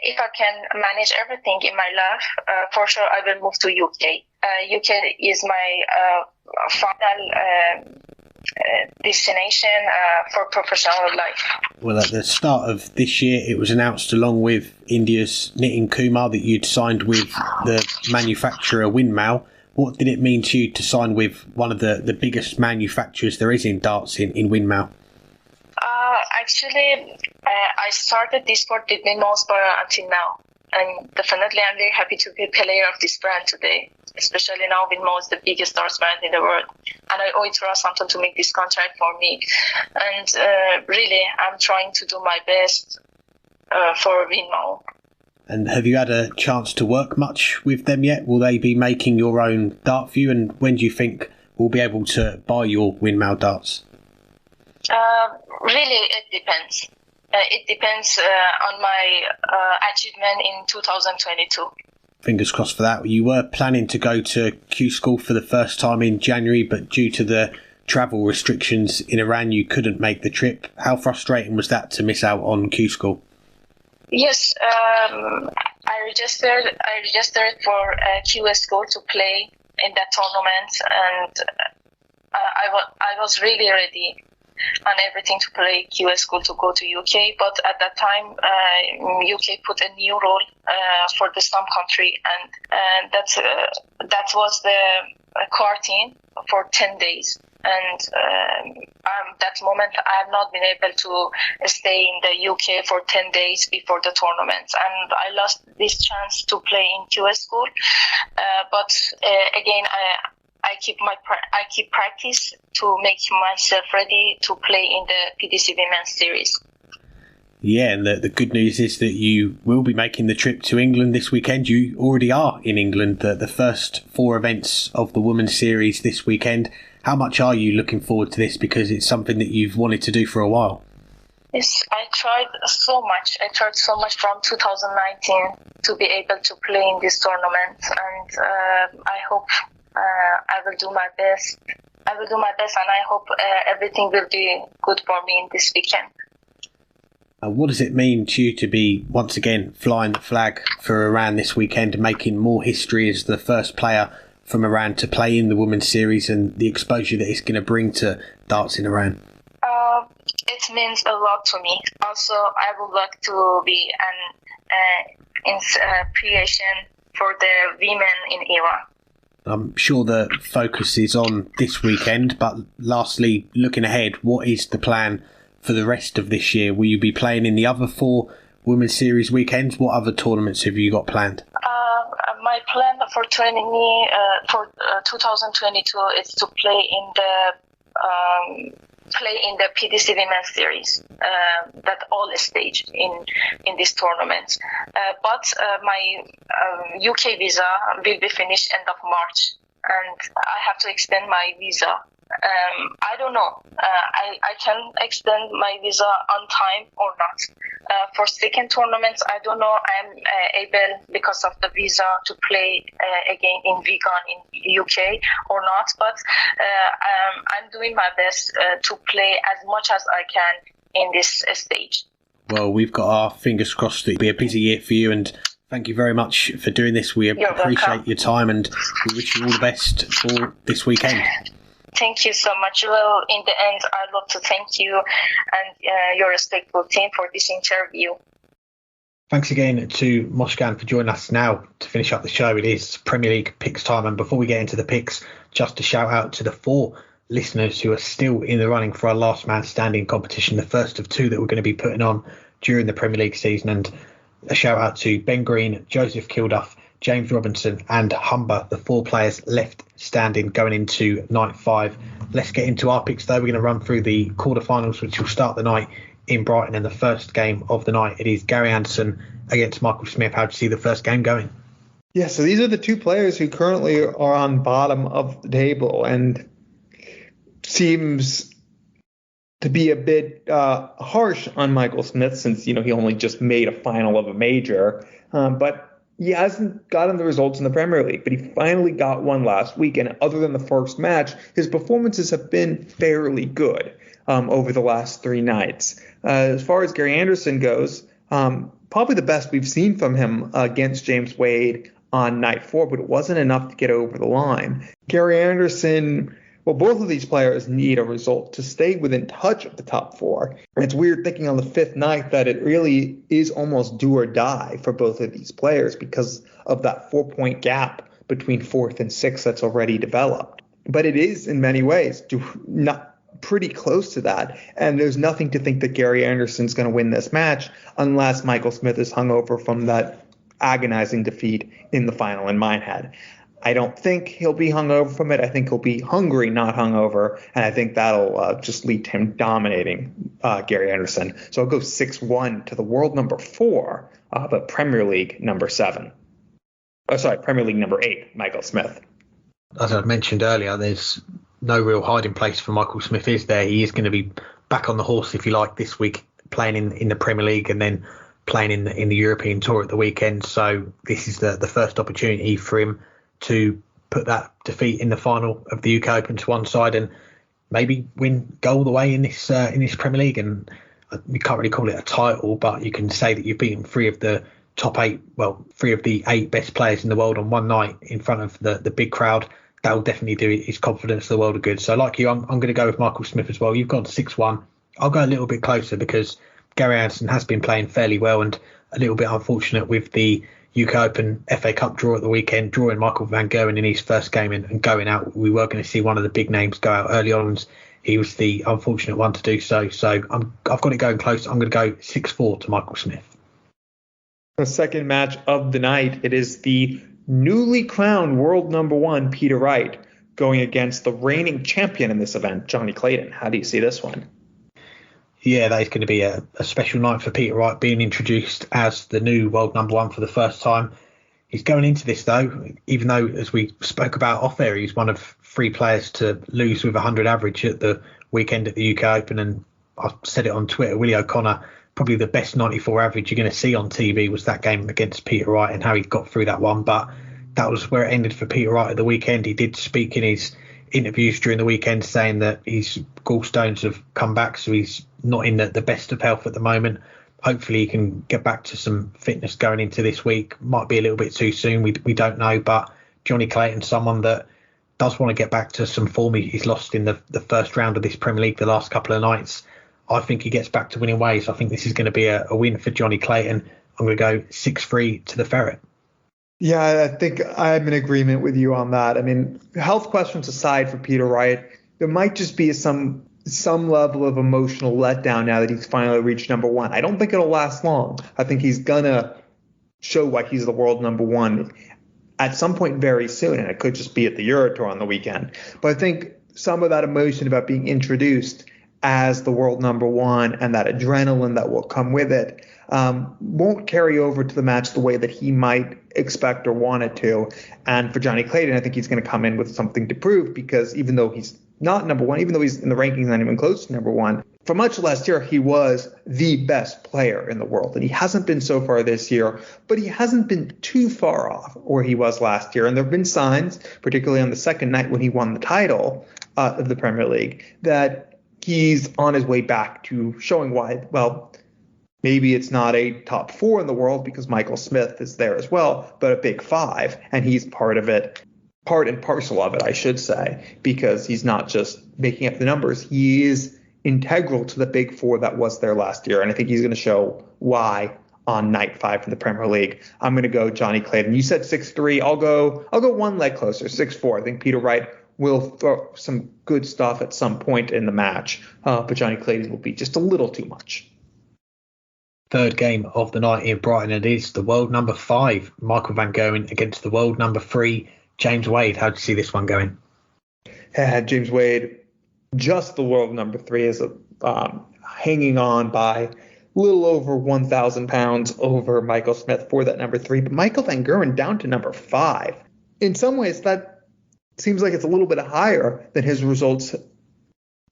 If I can manage everything in my life, for sure I will move to UK. UK is my final destination for professional life. Well, at the start of this year, it was announced along with India's Nitin Kumar that you'd signed with the manufacturer Windmill. What did it mean to you to sign with one of the biggest manufacturers there is in darts in Windmill? Actually, I started this sport with Windmill's until now. And definitely I'm very happy to be a player of this brand today, especially now Windmill is the biggest darts brand in the world. And I owe it to Rahmani to make this contract for me. And really, I'm trying to do my best for Windmill. And have you had a chance to work much with them yet? Will they be making your own dart for you? And when do you think we'll be able to buy your Windmill darts? Really, it depends. it depends on my achievement in 2022. Fingers crossed for that. You were planning to go to Q School for the first time in January, but due to the travel restrictions in Iran, you couldn't make the trip. How frustrating was that to miss out on Q School? Yes, I registered for QS School to play in that tournament, and I was really ready on everything to play QS School to go to UK. But at that time, UK put a new rule for the Islam country, and that was the quarantine for 10 days. And that moment, I have not been able to stay in the UK for 10 days before the tournament. And I lost this chance to play in QS School. But again, I keep practice to make myself ready to play in the PDC Women's Series. Yeah, and the good news is that you will be making the trip to England this weekend. You already are in England, the first 4 events of the Women's Series this weekend. How much are you looking forward to this? Because it's something that you've wanted to do for a while. Yes, I tried so much. I tried so much from 2019 to be able to play in this tournament, and I hope I will do my best. I will do my best, and I hope everything will be good for me in this weekend. What does it mean to you to be once again flying the flag for Iran this weekend and making more history as the first player from Iran to play in the Women's Series, and the exposure that it's going to bring to darts in Iran? It means a lot to me. Also, I would like to be an inspiration for the women in Iran. I'm sure the focus is on this weekend, but lastly, looking ahead, what is the plan for the rest of this year? Will you be playing in the other 4 Women's Series weekends? What other tournaments have you got planned? My plan for 2022 is to play in the PDC Women's Series, that all stage in this tournament. But my UK visa will be finished end of March, and I have to extend my visa. I don't know. I can extend my visa on time or not. For second tournaments, I don't know. I'm able, because of the visa, to play again in Wigan in UK or not. But I'm doing my best to play as much as I can in this stage. Well, we've got our fingers crossed that it'll be a busy year for you, and thank you very much for doing this. We appreciate your time, and we wish you all the best for this weekend. Thank you so much. Well, in the end, I'd love to thank you and your respectful team for this interview. Thanks again to Mozhgan for joining us now to finish up the show. It is Premier League picks time, and before we get into the picks, just a shout out to the 4 listeners who are still in the running for our last man standing competition, the first of 2 that we're going to be putting on during the Premier League season. And a shout out to Ben Green, Joseph Kilduff, James Robinson and Humber, the 4 players left standing going into night 5. Let's get into our picks though. We're going to run through the quarterfinals, which will start the night in Brighton, and the first game of the night, it is Gary Anderson against Michael Smith. How do you see the first game going? Yeah, so these are the 2 players who currently are on bottom of the table, and seems to be a bit harsh on Michael Smith, since he only just made a final of a major, but he hasn't gotten the results in the Premier League, but he finally got one last week. And other than the first match, his performances have been fairly good over the last 3 nights. As far as Gary Anderson goes, probably the best we've seen from him against James Wade on night 4, but it wasn't enough to get over the line. Gary Anderson, well, both of these players need a result to stay within touch of the top 4. And it's weird thinking on the 5th night that it really is almost do or die for both of these players because of that 4-point gap between 4th and 6th that's already developed. But it is in many ways not pretty close to that. And there's nothing to think that Gary Anderson's going to win this match unless Michael Smith is hungover from that agonizing defeat in the final in Minehead. I don't think he'll be hungover from it. I think he'll be hungry, not hungover, and I think that'll just lead to him dominating Gary Anderson. So I'll go 6-1 to the world number 4, but Premier League number 7. Premier League number 8, Michael Smith. As I mentioned earlier, there's no real hiding place for Michael Smith, is there? He is going to be back on the horse, if you like, this week playing in the Premier League and then playing in the European Tour at the weekend. So this is the first opportunity for him to put that defeat in the final of the UK Open to one side and maybe go all the way in this Premier League. And we can't really call it a title, but you can say that you've beaten three of the eight best players in the world on one night in front of the big crowd. That will definitely do his confidence the world of good. So like you, I'm going to go with Michael Smith as well. You've gone 6-1. I'll go a little bit closer because Gary Anderson has been playing fairly well and a little bit unfortunate with the UK Open FA Cup draw at the weekend, drawing Michael van Gerwen in his first game and going out. We were going to see one of the big names go out early on. And he was the unfortunate one to do so. So I've got it going close. I'm going to go 6-4 to Michael Smith. The second match of the night, it is the newly crowned world number one, Peter Wright, going against the reigning champion in this event, Johnny Clayton. How do you see this one? Yeah, that is going to be a special night for Peter Wright, being introduced as the new world number one for the first time. He's going into this, though, even though, as we spoke about off air, he's one of three players to lose with 100 average at the weekend at the UK Open. And I said it on Twitter, Willie O'Connor, probably the best 94 average you're going to see on TV was that game against Peter Wright and how he got through that one. But that was where it ended for Peter Wright at the weekend. He did speak in his interviews during the weekend saying that his gallstones have come back, so he's not in the best of health at the moment. Hopefully he can get back to some fitness going into this week. Might be a little bit too soon, we don't know, but Johnny Clayton, someone that does want to get back to some form. He's lost in the first round of this Premier League the last couple of nights. I think he gets back to winning ways. I think this is going to be a win for Johnny Clayton. I'm going to go 6-3 to the Ferret. Yeah, I think I'm in agreement with you on that. I mean, health questions aside for Peter Wright, there might just be some level of emotional letdown now that he's finally reached number one. I don't think it'll last long. I think he's going to show why he's the world number one at some point very soon, and it could just be at the Euro Tour on the weekend. But I think some of that emotion about being introduced as the world number one and that adrenaline that will come with it won't carry over to the match the way that he might expect or want it to. And for Johnny Clayton, I think he's going to come in with something to prove, because even though he's not number one, even though he's in the rankings not even close to number one, for much of last year, he was the best player in the world. And he hasn't been so far this year, but he hasn't been too far off where he was last year. And there have been signs, particularly on the second night when he won the title of the Premier League, that he's on his way back to showing why, well, maybe it's not a top four in the world because Michael Smith is there as well, but a big five, and he's part of it, part and parcel of it, I should say, because he's not just making up the numbers. He is integral to the big four that was there last year, and I think he's going to show why on night 5 in the Premier League. I'm going to go Johnny Clayton. You said 6-3. I'll go one leg closer, 6-4. I think Peter Wright will throw some good stuff at some point in the match, but Johnny Clayton will be just a little too much. Third game of the night in Brighton, it is the world number 5, Michael van Gerwen, against the world number 3, James Wade. How do you see this one going? Yeah, James Wade, just the world number 3, is hanging on by a little over 1,000 pounds over Michael Smith for that number 3, but Michael van Gerwen down to number 5. In some ways, that seems like it's a little bit higher than his results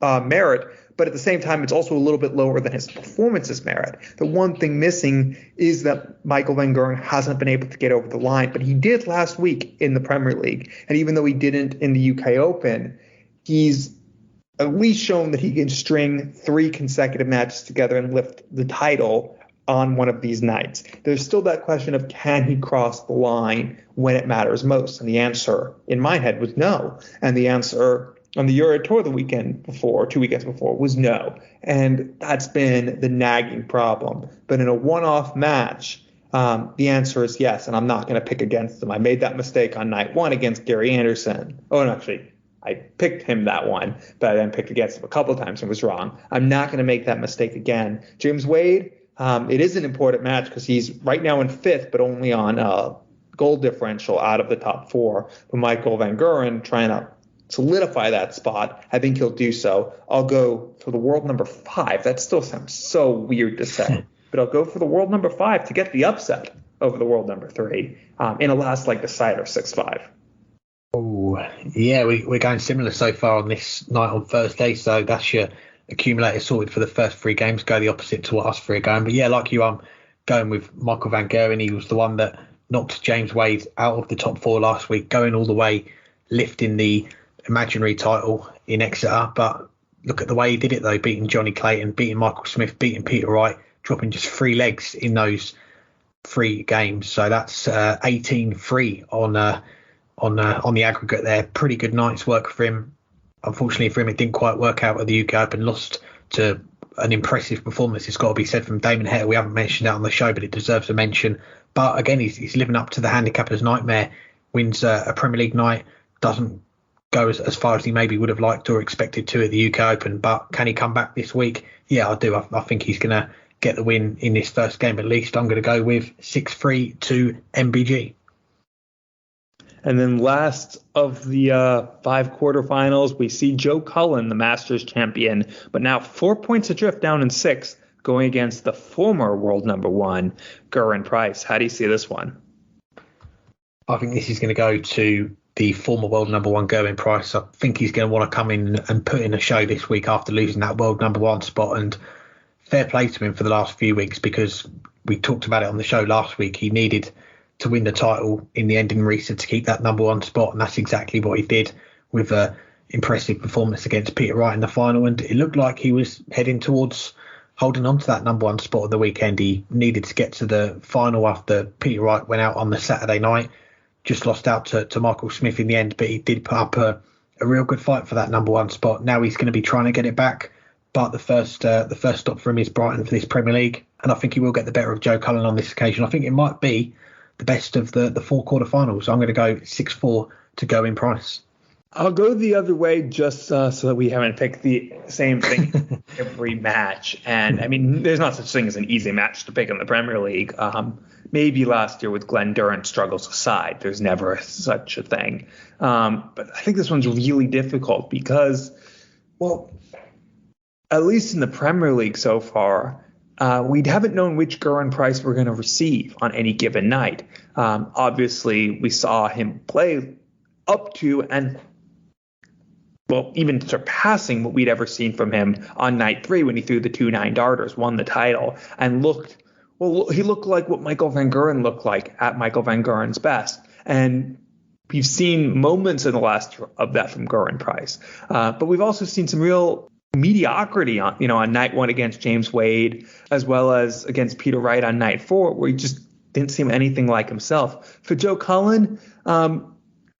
merit, but at the same time, it's also a little bit lower than his performances merit. The one thing missing is that Michael van Gerwen hasn't been able to get over the line, but he did last week in the Premier League. And even though he didn't in the UK Open, he's at least shown that he can string 3 consecutive matches together and lift the title on one of these nights. There's still that question of, can he cross the line when it matters most? And the answer in my head was no. And the answer on the Euro Tour the weekend before, 2 weekends before, was no. And that's been the nagging problem. But in a one-off match, the answer is yes, and I'm not going to pick against him. I made that mistake on night 1 against Gary Anderson. Oh, no, actually, I picked him that one, but I then picked against him a couple of times and was wrong. I'm not going to make that mistake again. James Wade, it is an important match because he's right now in 5th, but only on goal differential out of the top 4. But Michael van Gerwen trying to solidify that spot. I think he'll do so. I'll go for the world number 5. That still sounds so weird to say, but I'll go for the world number 5 to get the upset over the world number 3 in a last leg decider, 6-5. Oh, yeah, we're going similar so far on this night on Thursday. So that's your accumulator sorted for the first 3 games, go the opposite to what us 3 are going. But yeah, like you, I'm going with Michael van Gerwen. He was the one that knocked James Wade out of the top 4 last week, going all the way, lifting the imaginary title in Exeter. But look at the way he did it, though, beating Johnny Clayton, beating Michael Smith, beating Peter Wright, dropping just 3 legs in those 3 games. So that's 18-3 on the aggregate there. Pretty good night's work for him. Unfortunately for him, it didn't quite work out at the UK Open. Lost to an impressive performance, it's got to be said, from Damon Hett. We haven't mentioned that on the show, but it deserves a mention. But again, he's living up to the handicapper's nightmare. Wins a Premier League night, doesn't go as far as he maybe would have liked or expected to at the UK Open. But can he come back this week? Yeah, I do. I think he's going to get the win in this first game at least. I'm going to go with 6-3 to MBG. And then last of the 5 quarterfinals, we see Joe Cullen, the Masters champion, but now 4 points adrift, down in 6th, going against the former world number 1, Gerwyn Price. How do you see this one? I think this is going to go to the former world number 1, Gerwyn Price. I think he's going to want to come in and put in a show this week after losing that world number 1 spot. And fair play to him for the last few weeks, because we talked about it on the show last week. He needed to win the title in the end in Risa to keep that number 1 spot, and that's exactly what he did with a impressive performance against Peter Wright in the final. And it looked like he was heading towards holding on to that number 1 spot at the weekend. He needed to get to the final after Peter Wright went out on the Saturday night. Just lost out to Michael Smith in the end, but he did put up a real good fight for that number 1 spot. Now he's going to be trying to get it back, but the first stop for him is Brighton for this Premier League, and I think he will get the better of Joe Cullen on this occasion. I think it might be the best of the 4 quarterfinals. I'm going to go 6-4 to Gerwyn Price. I'll go the other way, just so that we haven't picked the same thing every match. And I mean, there's not such thing as an easy match to pick in the Premier League. Maybe last year with Glenn Durrant struggles aside, there's never such a thing. But I think this one's really difficult because, well, at least in the Premier League so far, we haven't known which Gerwyn Price we're going to receive on any given night. Obviously, we saw him play up to and, well, even surpassing what we'd ever seen from him on night 3 when he threw the 2-9 darters, won the title, and he looked like what Michael van Gerwen looked like at Michael van Gerwen's best. And we've seen moments in the last of that from Gerwyn Price. But we've also seen some real mediocrity on night 1 against James Wade, as well as against Peter Wright on night 4, where he just didn't seem anything like himself. For Joe Cullen,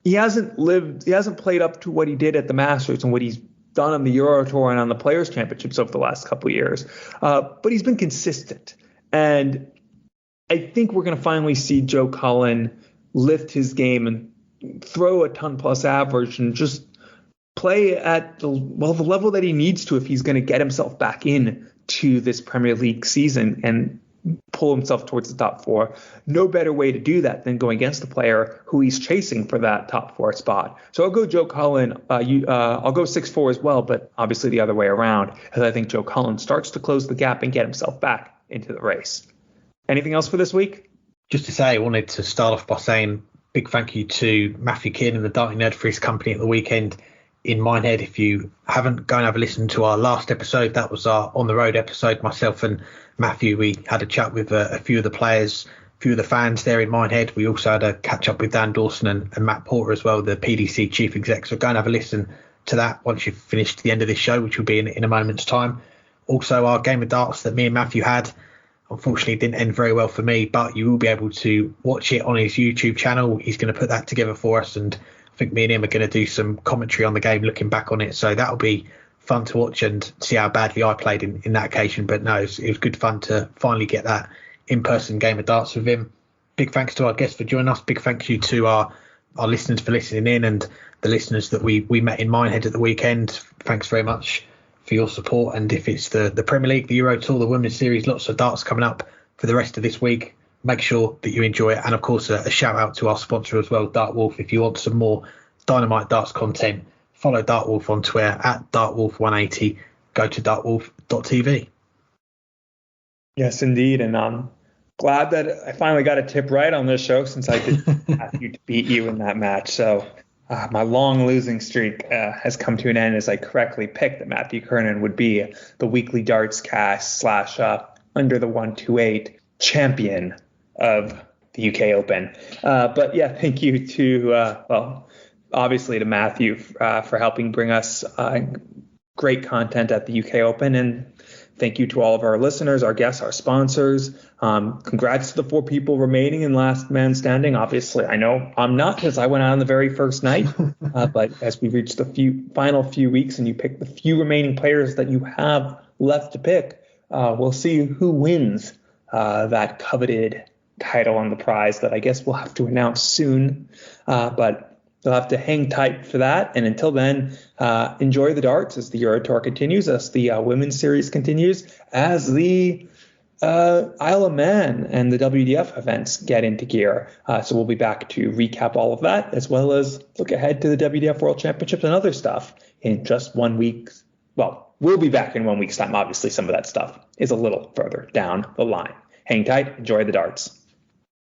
he hasn't played up to what he did at the Masters and what he's done on the Euro Tour and on the Players Championships over the last couple of years. But he's been consistent. And I think we're going to finally see Joe Cullen lift his game and throw a ton-plus average and just play at the level that he needs to if he's going to get himself back in to this Premier League season and pull himself towards the top 4. No better way to do that than going against the player who he's chasing for that top 4 spot. So I'll go Joe Cullen. I'll go 6-4 as well, but obviously the other way around, as I think Joe Cullen starts to close the gap and get himself back into the race. Anything else for this week? Just to say, I wanted to start off by saying big thank you to Matthew Keane and the Darting Nerd for his company at the weekend in Minehead. If you haven't, go and have a listen to our last episode. That was our on the road episode. Myself and Matthew, we had a chat with a few of the players, a few of the fans there in Minehead. We also had a catch up with Dan Dawson and Matt Porter as well, the PDC chief exec. So go and have a listen to that once you've finished the end of this show, which will be in a moment's time. Also, our game of darts that me and Matthew had, unfortunately, didn't end very well for me, but you will be able to watch it on his YouTube channel. He's going to put that together for us, and I think me and him are going to do some commentary on the game, looking back on it. So that'll be fun to watch and see how badly I played in that occasion. But no, it was good fun to finally get that in-person game of darts with him. Big thanks to our guests for joining us. Big thank you to our listeners for listening in, and the listeners that we met in Minehead at the weekend. Thanks very much for your support. And if it's the Premier League, the Euro Tour, the Women's Series, lots of darts coming up for the rest of this week. Make sure that you enjoy it. And of course, a shout out to our sponsor as well, Dartwolf. If you want some more Dynamite Darts content, follow Dartwolf on Twitter at Dartwolf180. Go to dartwolf.tv. Yes, indeed. And I'm glad that I finally got a tip right on this show, since I did ask you to beat you in that match. So my long losing streak has come to an end as I correctly picked that Matthew Kernan would be the weekly Dartscast / under the 128 champion of the UK Open. But yeah, thank you to, obviously to Matthew for helping bring us great content at the UK Open. And thank you to all of our listeners, our guests, our sponsors. Congrats to the 4 people remaining in last man standing. Obviously, I know I'm not because I went out on the very first night. But as we reach the final few weeks and you pick the few remaining players that you have left to pick, we'll see who wins that coveted title on the prize that I guess we'll have to announce soon. But you'll have to hang tight for that. And until then, enjoy the darts as the Euro Tour continues, as the Women's Series continues, as the Isle of Man and the WDF events get into gear. So we'll be back to recap all of that, as well as look ahead to the WDF World Championships and other stuff in just 1 week. Well, we'll be back in 1 week's time. Obviously, some of that stuff is a little further down the line. Hang tight. Enjoy the darts.